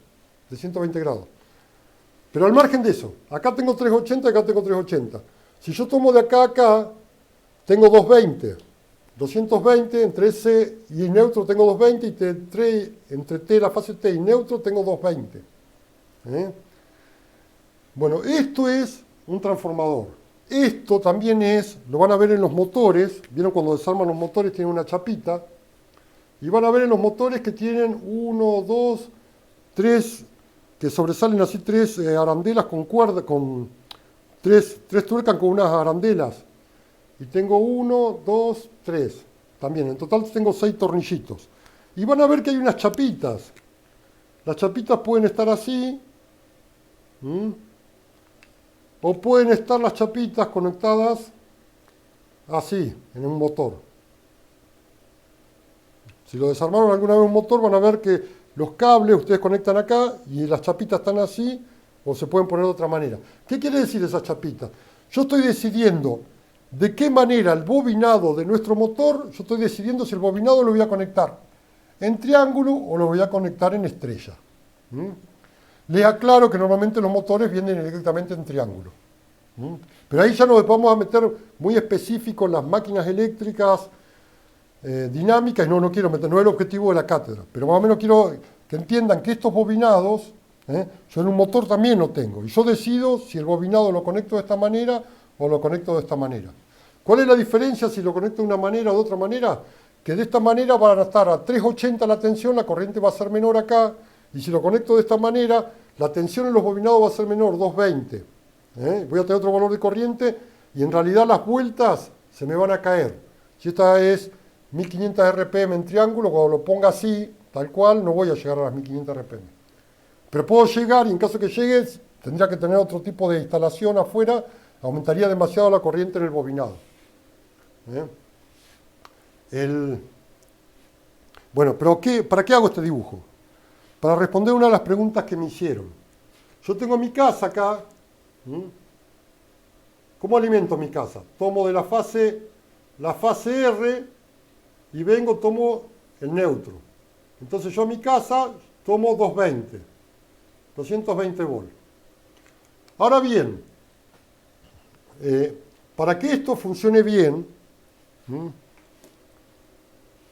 de 120 grados. Pero al margen de eso, acá tengo 380 y acá tengo 380. Si yo tomo de acá a acá, tengo 220. 220 entre S y neutro tengo 220 y entre T, la fase T y neutro tengo 220. Bueno, esto es un transformador. Esto también lo van a ver en los motores. ¿Vieron cuando desarman los motores? Tienen una chapita. Y van a ver en los motores que tienen 1, 2, 3 que sobresalen así tres arandelas con cuerda, con tres tuercas con unas arandelas. Y tengo 1, 2, 3. También, en total tengo 6 tornillitos. Y van a ver que hay unas chapitas. Las chapitas pueden estar así. O pueden estar las chapitas conectadas así, en un motor. Si lo desarmaron alguna vez un motor, van a ver que los cables ustedes conectan acá y las chapitas están así o se pueden poner de otra manera. ¿Qué quiere decir esas chapitas? Yo estoy decidiendo de qué manera el bobinado de nuestro motor, yo estoy decidiendo si el bobinado lo voy a conectar en triángulo o lo voy a conectar en estrella. Les aclaro que normalmente los motores vienen directamente en triángulo. Pero ahí ya nos vamos a meter muy específico en las máquinas eléctricas dinámicas, y no quiero meter, no es el objetivo de la cátedra, pero más o menos quiero que entiendan que estos bobinados, yo en un motor también lo tengo, y yo decido si el bobinado lo conecto de esta manera o lo conecto de esta manera. ¿Cuál es la diferencia si lo conecto de una manera o de otra manera? Que de esta manera van a estar a 380 la tensión, la corriente va a ser menor acá, y si lo conecto de esta manera, la tensión en los bobinados va a ser menor, 220. Voy a tener otro valor de corriente, y en realidad las vueltas se me van a caer. Si esta es 1500 RPM en triángulo, cuando lo ponga así, tal cual, no voy a llegar a las 1500 RPM. Pero puedo llegar, y en caso que llegue, tendría que tener otro tipo de instalación afuera, aumentaría demasiado la corriente en el bobinado. Bueno, pero ¿para qué hago este dibujo? Para responder una de las preguntas que me hicieron. Yo tengo mi casa acá. ¿Cómo alimento mi casa? Tomo de la fase R y tomo el neutro. Entonces yo a mi casa tomo 220 volts. Ahora bien, para que esto funcione bien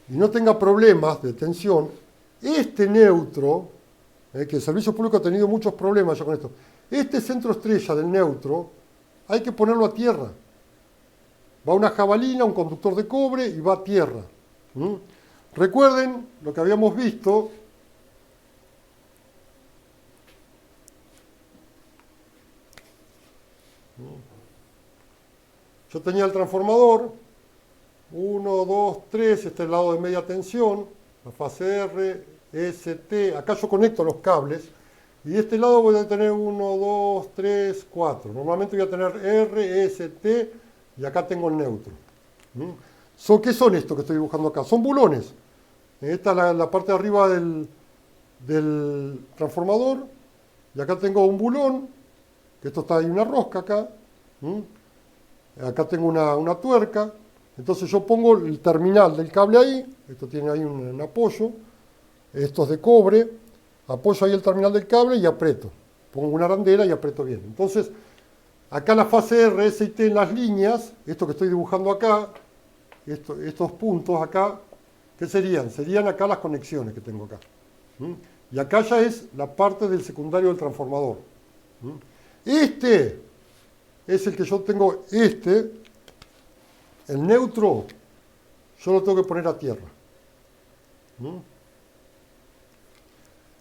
y no tenga problemas de tensión, este neutro, que el servicio público ha tenido muchos problemas ya con esto, este centro estrella del neutro hay que ponerlo a tierra. Va una jabalina, un conductor de cobre y va a tierra. Recuerden lo que habíamos visto. Yo tenía el transformador, 1, 2, 3, este es el lado de media tensión, la fase R, ST, acá yo conecto los cables, y de este lado voy a tener 1, 2, 3, 4. Normalmente voy a tener R, ST, y acá tengo el neutro. ¿Qué son estos que estoy dibujando acá? Son bulones. Esta es la parte de arriba del transformador, y acá tengo un bulón, que esto está ahí una rosca acá. Acá tengo una tuerca, entonces yo pongo el terminal del cable ahí, esto tiene ahí un apoyo, esto es de cobre, apoyo ahí el terminal del cable y aprieto, pongo una arandela y aprieto bien. Entonces, acá la fase R, S y T en las líneas, esto que estoy dibujando acá, estos puntos acá, ¿qué serían? Serían acá las conexiones que tengo acá. Y acá ya es la parte del secundario del transformador. Este es el que yo tengo, el neutro, yo lo tengo que poner a tierra.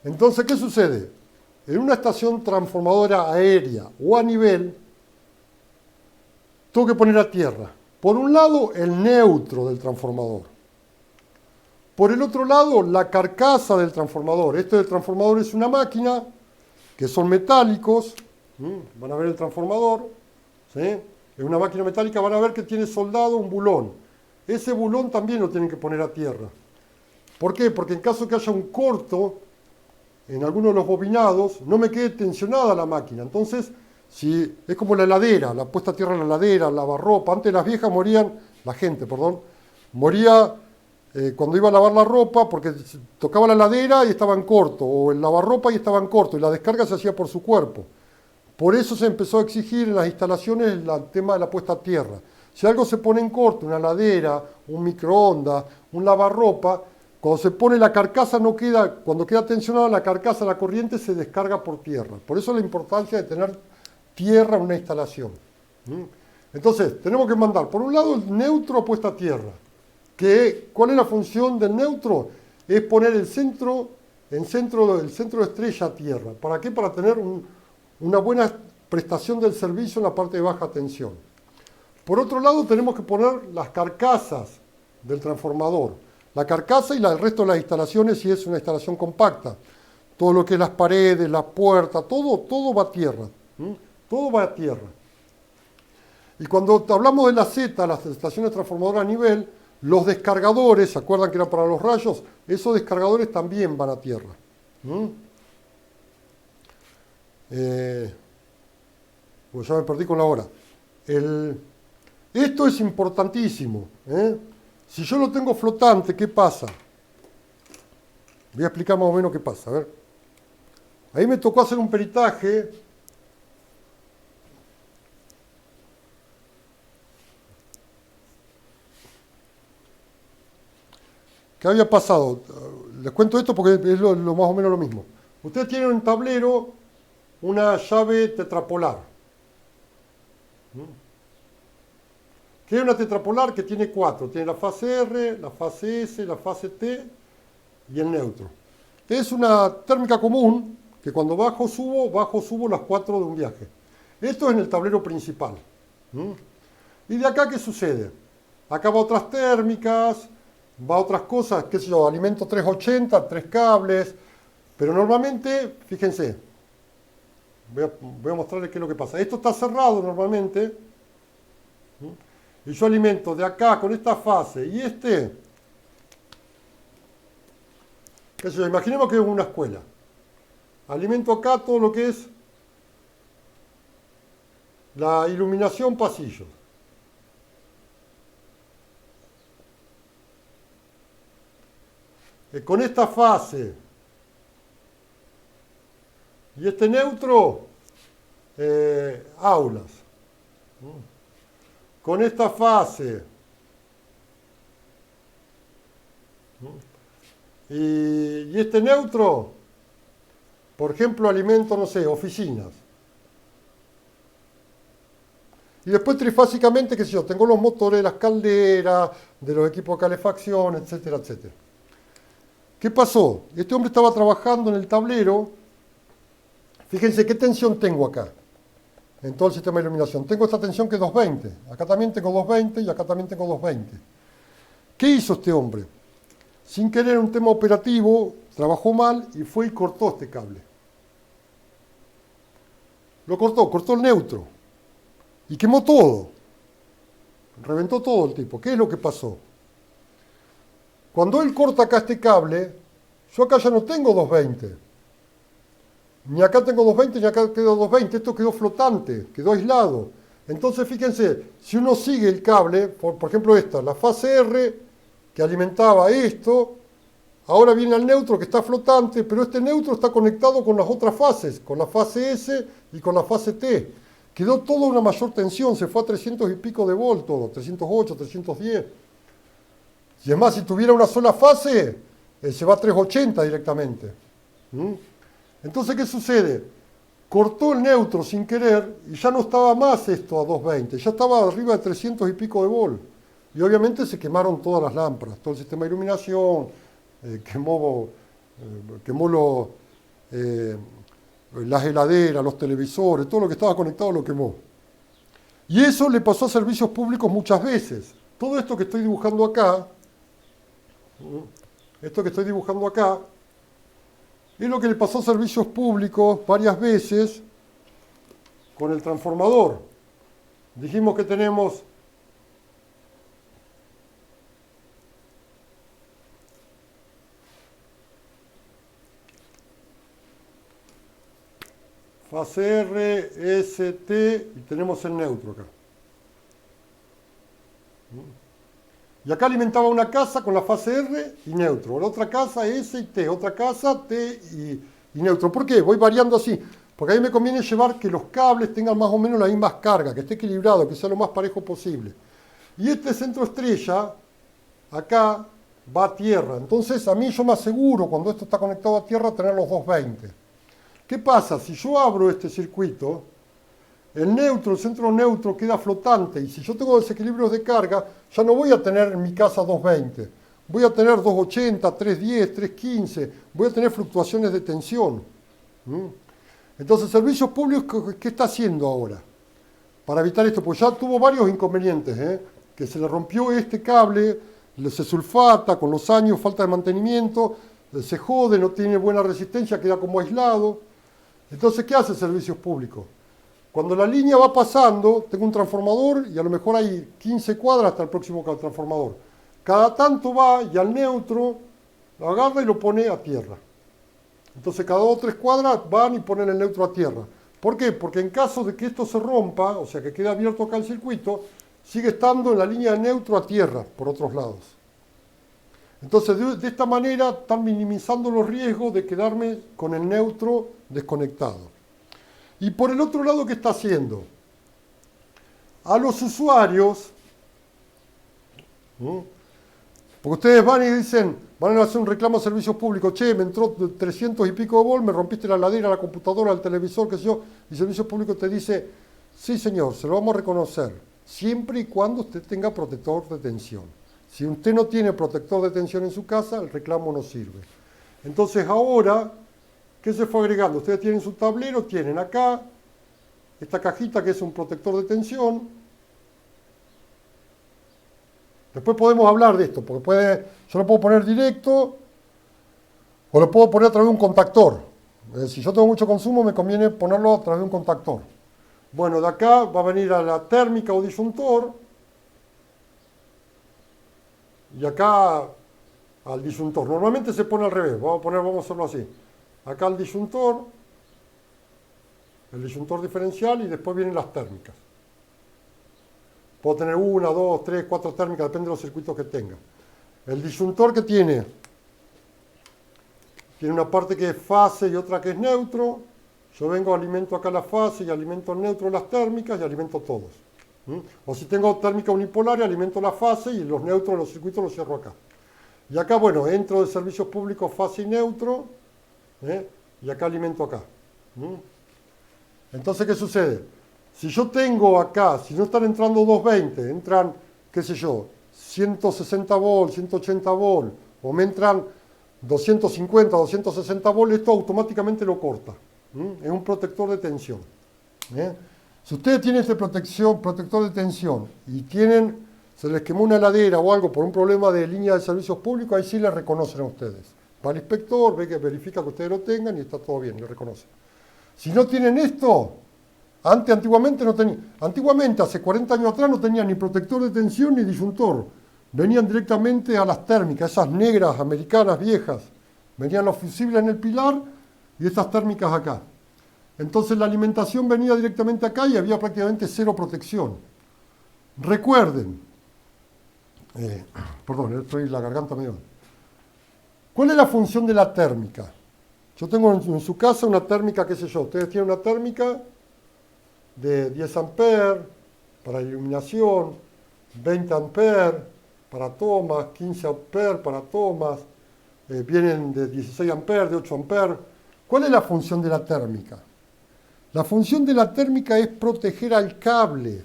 Entonces, ¿qué sucede? En una estación transformadora aérea o a nivel, tengo que poner a tierra, por un lado, el neutro del transformador. Por el otro lado, la carcasa del transformador. Este del transformador es una máquina, que son metálicos. Van a ver el transformador. ¿Sí? Es una máquina metálica, van a ver que tiene soldado un bulón. Ese bulón también lo tienen que poner a tierra. ¿Por qué? Porque en caso que haya un corto en alguno de los bobinados, no me quede tensionada la máquina. Entonces, si es como la heladera, la puesta a tierra de la heladera, el lavarropa. Antes las viejas moría cuando iba a lavar la ropa porque tocaba la heladera y estaba en corto, o el lavarropa y estaba en corto, y la descarga se hacía por su cuerpo. Por eso se empezó a exigir en las instalaciones el tema de la puesta a tierra. Si algo se pone en corto, una heladera, un microondas, un lavarropa, cuando se pone la carcasa cuando queda tensionada la carcasa, la corriente se descarga por tierra. Por eso la importancia de tener tierra en una instalación. Entonces, tenemos que mandar, por un lado, el neutro puesta a tierra. ¿Cuál es la función del neutro? Es poner el centro el centro de estrella a tierra. ¿Para qué? Para tener una buena prestación del servicio en la parte de baja tensión. Por otro lado, tenemos que poner las carcasas del transformador. La carcasa y el resto de las instalaciones si es una instalación compacta. Todo lo que es las paredes, las puertas, todo va a tierra. Todo va a tierra. Y cuando hablamos de la Z, las estaciones transformadoras a nivel, los descargadores, ¿se acuerdan que eran para los rayos? Esos descargadores también van a tierra. Pues ya me perdí con la hora. Esto es importantísimo. Si yo lo tengo flotante, ¿qué pasa? Voy a explicar más o menos qué pasa. A ver. Ahí me tocó hacer un peritaje. ¿Qué había pasado? Les cuento esto porque es lo más o menos lo mismo. Ustedes tienen en un tablero una llave tetrapolar. ¿Qué es una tetrapolar? Que tiene 4. Tiene la fase R, la fase S, la fase T y el neutro. Es una térmica común que cuando bajo, subo las 4 de un viaje. Esto es en el tablero principal. ¿Y de acá qué sucede? Acá va otras térmicas, va otras cosas, qué sé yo, alimento 380, 3 cables, pero normalmente, fíjense, voy a mostrarles qué es lo que pasa. Esto está cerrado normalmente, y yo alimento de acá con esta fase y qué sé yo, imaginemos que es una escuela. Alimento acá todo lo que es la iluminación pasillos. Con esta fase y este neutro, aulas. Con esta fase y este neutro, por ejemplo, alimento, no sé, oficinas. Y después trifásicamente, qué sé yo, tengo los motores de las calderas, de los equipos de calefacción, etcétera, etcétera. ¿Qué pasó? Este hombre estaba trabajando en el tablero. Fíjense qué tensión tengo acá, en todo el sistema de iluminación. Tengo esta tensión que es 220. Acá también tengo 220 y acá también tengo 220. ¿Qué hizo este hombre? Sin querer un tema operativo, trabajó mal y fue y cortó este cable. Lo cortó el neutro. Y quemó todo. Reventó todo el tipo. ¿Qué es lo que pasó? Cuando él corta acá este cable, yo acá ya no tengo 220. Ni acá tengo 220, ni acá quedó 220. Esto quedó flotante, quedó aislado. Entonces, fíjense, si uno sigue el cable, por ejemplo esta, la fase R, que alimentaba esto, ahora viene al neutro que está flotante, pero este neutro está conectado con las otras fases, con la fase S y con la fase T. Quedó toda una mayor tensión, se fue a 300 y pico de volt todo, 308, 310. Y es más, si tuviera una sola fase, se va a 380 directamente. Entonces, ¿qué sucede? Cortó el neutro sin querer y ya no estaba más esto a 220, ya estaba arriba de 300 y pico de volt. Y obviamente se quemaron todas las lámparas, todo el sistema de iluminación, quemó las heladeras, los televisores, todo lo que estaba conectado lo quemó. Y eso le pasó a servicios públicos muchas veces. Todo esto que estoy dibujando acá, es lo que le pasó a servicios públicos varias veces con el transformador. Dijimos que tenemos fase R, S, T y tenemos el neutro acá. Y acá alimentaba una casa con la fase R y neutro, la otra casa S y T, otra casa T y neutro. ¿Por qué? Voy variando así, porque a mí me conviene llevar que los cables tengan más o menos la misma carga, que esté equilibrado, que sea lo más parejo posible. Y este centro estrella, acá, va a tierra. Entonces a mí yo me aseguro, cuando esto está conectado a tierra, tener los 220. ¿Qué pasa? Si yo abro este circuito, el centro neutro queda flotante y si yo tengo desequilibrios de carga, ya no voy a tener en mi casa 220. voy a tener 280, 310, 315, voy a tener fluctuaciones de tensión. Entonces, Servicios Públicos, ¿qué está haciendo ahora? Para evitar esto, pues ya tuvo varios inconvenientes, que se le rompió este cable, se sulfata, con los años, falta de mantenimiento, se jode, no tiene buena resistencia, queda como aislado. Entonces, ¿qué hace Servicios Públicos? Cuando la línea va pasando, tengo un transformador y a lo mejor hay 15 cuadras hasta el próximo transformador. Cada tanto va y al neutro lo agarra y lo pone a tierra. Entonces cada 2 o 3 cuadras van y ponen el neutro a tierra. ¿Por qué? Porque en caso de que esto se rompa, o sea que quede abierto acá el circuito, sigue estando en la línea de neutro a tierra por otros lados. Entonces de esta manera están minimizando los riesgos de quedarme con el neutro desconectado. Y por el otro lado, ¿qué está haciendo? A los usuarios, porque ustedes van y dicen, van a hacer un reclamo a Servicios Públicos, che, me entró 300 y pico de volt, me rompiste la heladera, la computadora, el televisor, qué sé yo, y Servicios Públicos te dice, sí señor, se lo vamos a reconocer, siempre y cuando usted tenga protector de tensión. Si usted no tiene protector de tensión en su casa, el reclamo no sirve. Entonces ahora, ¿qué se fue agregando? Ustedes tienen su tablero, tienen acá esta cajita que es un protector de tensión. Después podemos hablar de esto, porque yo lo puedo poner directo o lo puedo poner a través de un contactor. Si yo tengo mucho consumo, me conviene ponerlo a través de un contactor. Bueno, de acá va a venir a la térmica o disyuntor y acá al disyuntor. Normalmente se pone al revés, vamos a hacerlo así. Acá el disyuntor diferencial y después vienen las térmicas. Puedo tener 1, 2, 3, 4 térmicas, depende de los circuitos que tenga. El disyuntor que tiene una parte que es fase y otra que es neutro. Yo vengo, alimento acá la fase y alimento el neutro las térmicas y alimento todos. O si tengo térmica unipolar, alimento la fase y los neutros de los circuitos los cierro acá. Y acá, bueno, entro de Servicios Públicos fase y neutro, y acá alimento acá. Entonces, ¿qué sucede? Si yo tengo acá, si no están entrando 220, entran, qué sé yo, 160 volt, 180 volt, o me entran 250, 260 volt, esto automáticamente lo corta. Es un protector de tensión. Si ustedes tienen este protector de tensión y se les quemó una heladera o algo por un problema de línea de servicios públicos, ahí sí les reconocen a ustedes. Va el inspector, verifica que ustedes lo tengan y está todo bien, le reconoce. Si no tienen esto, antiguamente no tenían. Antiguamente, hace 40 años atrás, no tenían ni protector de tensión ni disyuntor. Venían directamente a las térmicas, esas negras americanas viejas. Venían los fusibles en el pilar y estas térmicas acá. Entonces la alimentación venía directamente acá y había prácticamente cero protección. Recuerden, perdón, estoy la garganta medio. ¿Cuál es la función de la térmica? Yo tengo en su casa una térmica, qué sé yo, ustedes tienen una térmica de 10 amperes para iluminación, 20 amperes para tomas, 15 amperes para tomas, vienen de 16 amperes, de 8 amperes. ¿Cuál es la función de la térmica? La función de la térmica es proteger al cable.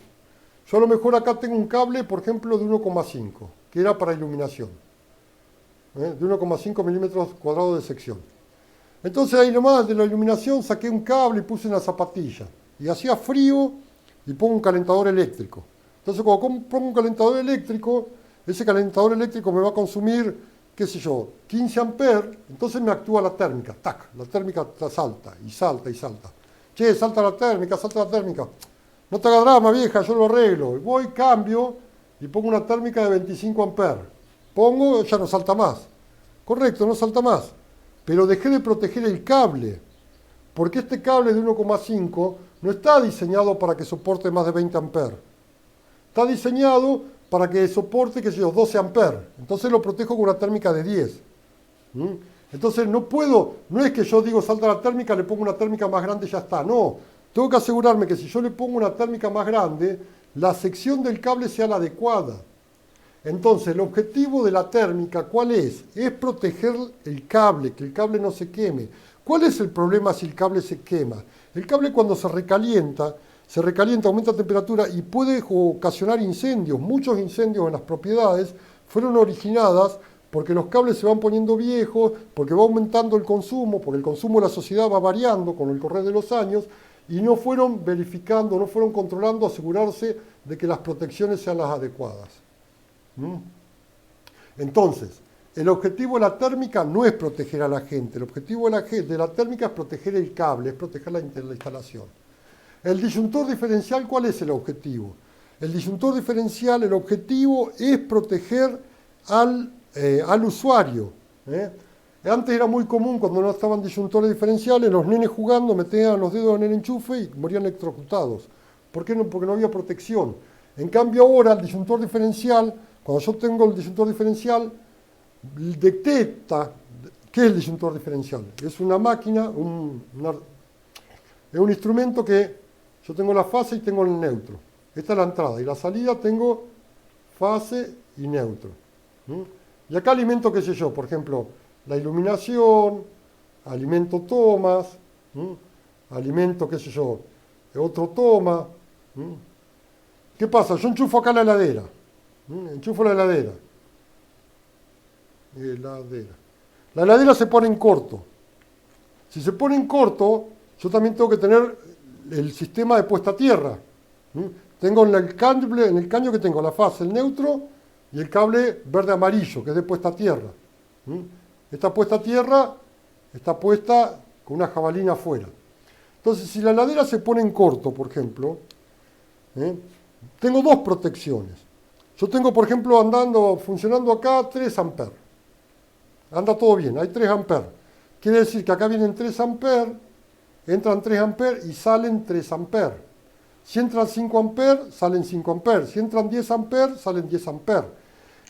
Yo a lo mejor acá tengo un cable, por ejemplo, de 1,5, que era para iluminación, de 1,5 milímetros cuadrados de sección. Entonces ahí nomás de la iluminación saqué un cable y puse una zapatilla. Y hacía frío y pongo un calentador eléctrico. Entonces cuando pongo un calentador eléctrico, ese calentador eléctrico me va a consumir, qué sé yo, 15 amperes, entonces me actúa la térmica. ¡Tac! La térmica salta y salta y salta. Che, salta la térmica, salta la térmica. No te hagas drama, vieja, yo lo arreglo. Voy, cambio y pongo una térmica de 25 amperes. Pongo, ya no salta más. Correcto, no salta más. Pero dejé de proteger el cable. Porque este cable de 1,5 no está diseñado para que soporte más de 20 amperes. Está diseñado para que soporte, qué sé yo, 12 amperes. Entonces lo protejo con una térmica de 10. Entonces no es que yo digo salta la térmica, le pongo una térmica más grande y ya está. No, tengo que asegurarme que si yo le pongo una térmica más grande, la sección del cable sea la adecuada. Entonces el objetivo de la térmica, ¿cuál es? Es proteger el cable, que el cable no se queme. ¿Cuál es el problema si el cable se quema? El cable cuando se recalienta, aumenta la temperatura y puede ocasionar incendios. Muchos incendios en las propiedades fueron originadas porque los cables se van poniendo viejos, porque va aumentando el consumo, porque el consumo de la sociedad va variando con el correr de los años, y no fueron verificando, no fueron controlando, asegurarse de que las protecciones sean las adecuadas. Entonces, el objetivo de la térmica no es proteger a la gente, el objetivo de la térmica es proteger el cable, es proteger la instalación. El disyuntor diferencial, ¿cuál es el objetivo? El disyuntor diferencial, el objetivo es proteger al usuario. Antes era muy común, cuando no estaban disyuntores diferenciales, los nenes jugando metían los dedos en el enchufe y morían electrocutados. ¿Por qué no? Porque no había protección. En cambio ahora el disyuntor diferencial, cuando yo tengo el disyuntor diferencial, detecta. ¿Qué es el disyuntor diferencial? Es una máquina, es un instrumento que yo tengo la fase y tengo el neutro. Esta es la entrada, y la salida tengo fase y neutro. Y acá alimento, qué sé yo, por ejemplo, la iluminación, alimento tomas, alimento, qué sé yo, otro toma. ¿Qué pasa? Yo enchufo acá la heladera. Enchufo la heladera. La heladera se pone en corto. Si se pone en corto, yo también tengo que tener el sistema de puesta a tierra. Tengo en el caño que tengo la fase, el neutro y el cable verde-amarillo, que es de puesta a tierra. Esta puesta a tierra está puesta con una jabalina afuera. Entonces, si la heladera se pone en corto, por ejemplo, tengo dos protecciones. Yo tengo, por ejemplo, funcionando acá 3 amperes. Anda todo bien, hay 3 amperes. Quiere decir que acá vienen 3 amperes, entran 3 amperes y salen 3 amperes. Si entran 5 amperes, salen 5 amperes. Si entran 10 amperes, salen 10 amperes.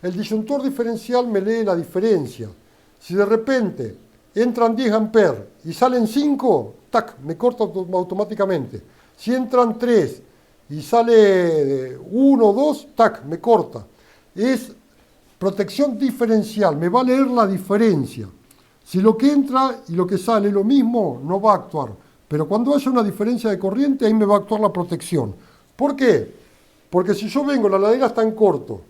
El disyuntor diferencial me lee la diferencia. Si de repente entran 10 amperes y salen 5, tac, me corta automáticamente. Si entran 3 y sale 1 o 2, tac, me corta. Es protección diferencial, me va a leer la diferencia. Si lo que entra y lo que sale es lo mismo, no va a actuar. Pero cuando haya una diferencia de corriente, ahí me va a actuar la protección. ¿Por qué? Porque si yo vengo, la heladera está en corto.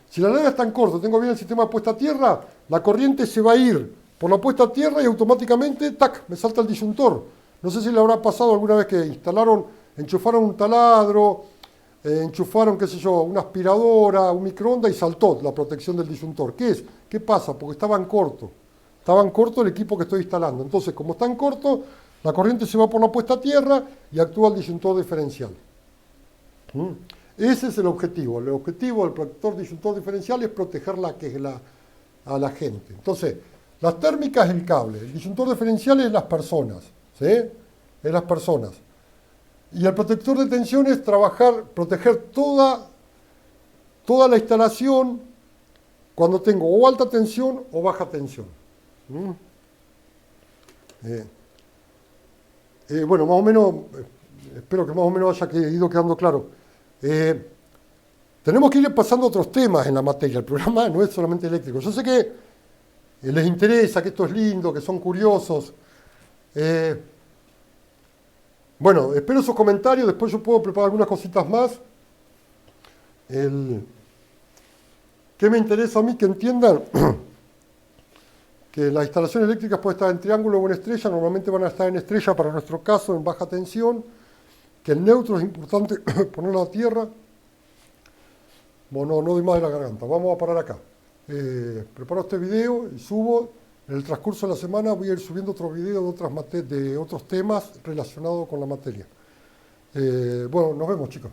Si la heladera está en corto, tengo bien el sistema de puesta a tierra, la corriente se va a ir por la puesta a tierra y automáticamente, tac, me salta el disyuntor. No sé si le habrá pasado alguna vez que enchufaron un taladro, enchufaron, qué sé yo, una aspiradora, un microondas y saltó la protección del disyuntor. ¿Qué es? ¿Qué pasa? Porque estaba en corto. Estaba en corto el equipo que estoy instalando. Entonces, como está en corto, la corriente se va por la puesta a tierra y actúa el disyuntor diferencial. Ese es el objetivo. El objetivo del protector disyuntor diferencial es proteger a la gente. Entonces, la térmica es el cable, el disyuntor diferencial es las personas. ¿Sí? Es las personas. Y el protector de tensión es proteger toda la instalación cuando tengo o alta tensión o baja tensión. Bueno, más o menos, espero que más o menos haya ido quedando claro. Tenemos que ir pasando otros temas en la materia. El programa no es solamente eléctrico. Yo sé que les interesa, que esto es lindo, que son curiosos. Bueno, espero sus comentarios, después yo puedo preparar algunas cositas más. ¿Qué me interesa a mí? Que entiendan que las instalaciones eléctricas pueden estar en triángulo o en estrella, normalmente van a estar en estrella para nuestro caso, en baja tensión, que el neutro es importante ponerlo a tierra. Bueno, no doy más de la garganta, vamos a parar acá. Preparo este video y subo. En el transcurso de la semana voy a ir subiendo otros videos de otros temas relacionados con la materia. Bueno, nos vemos, chicos.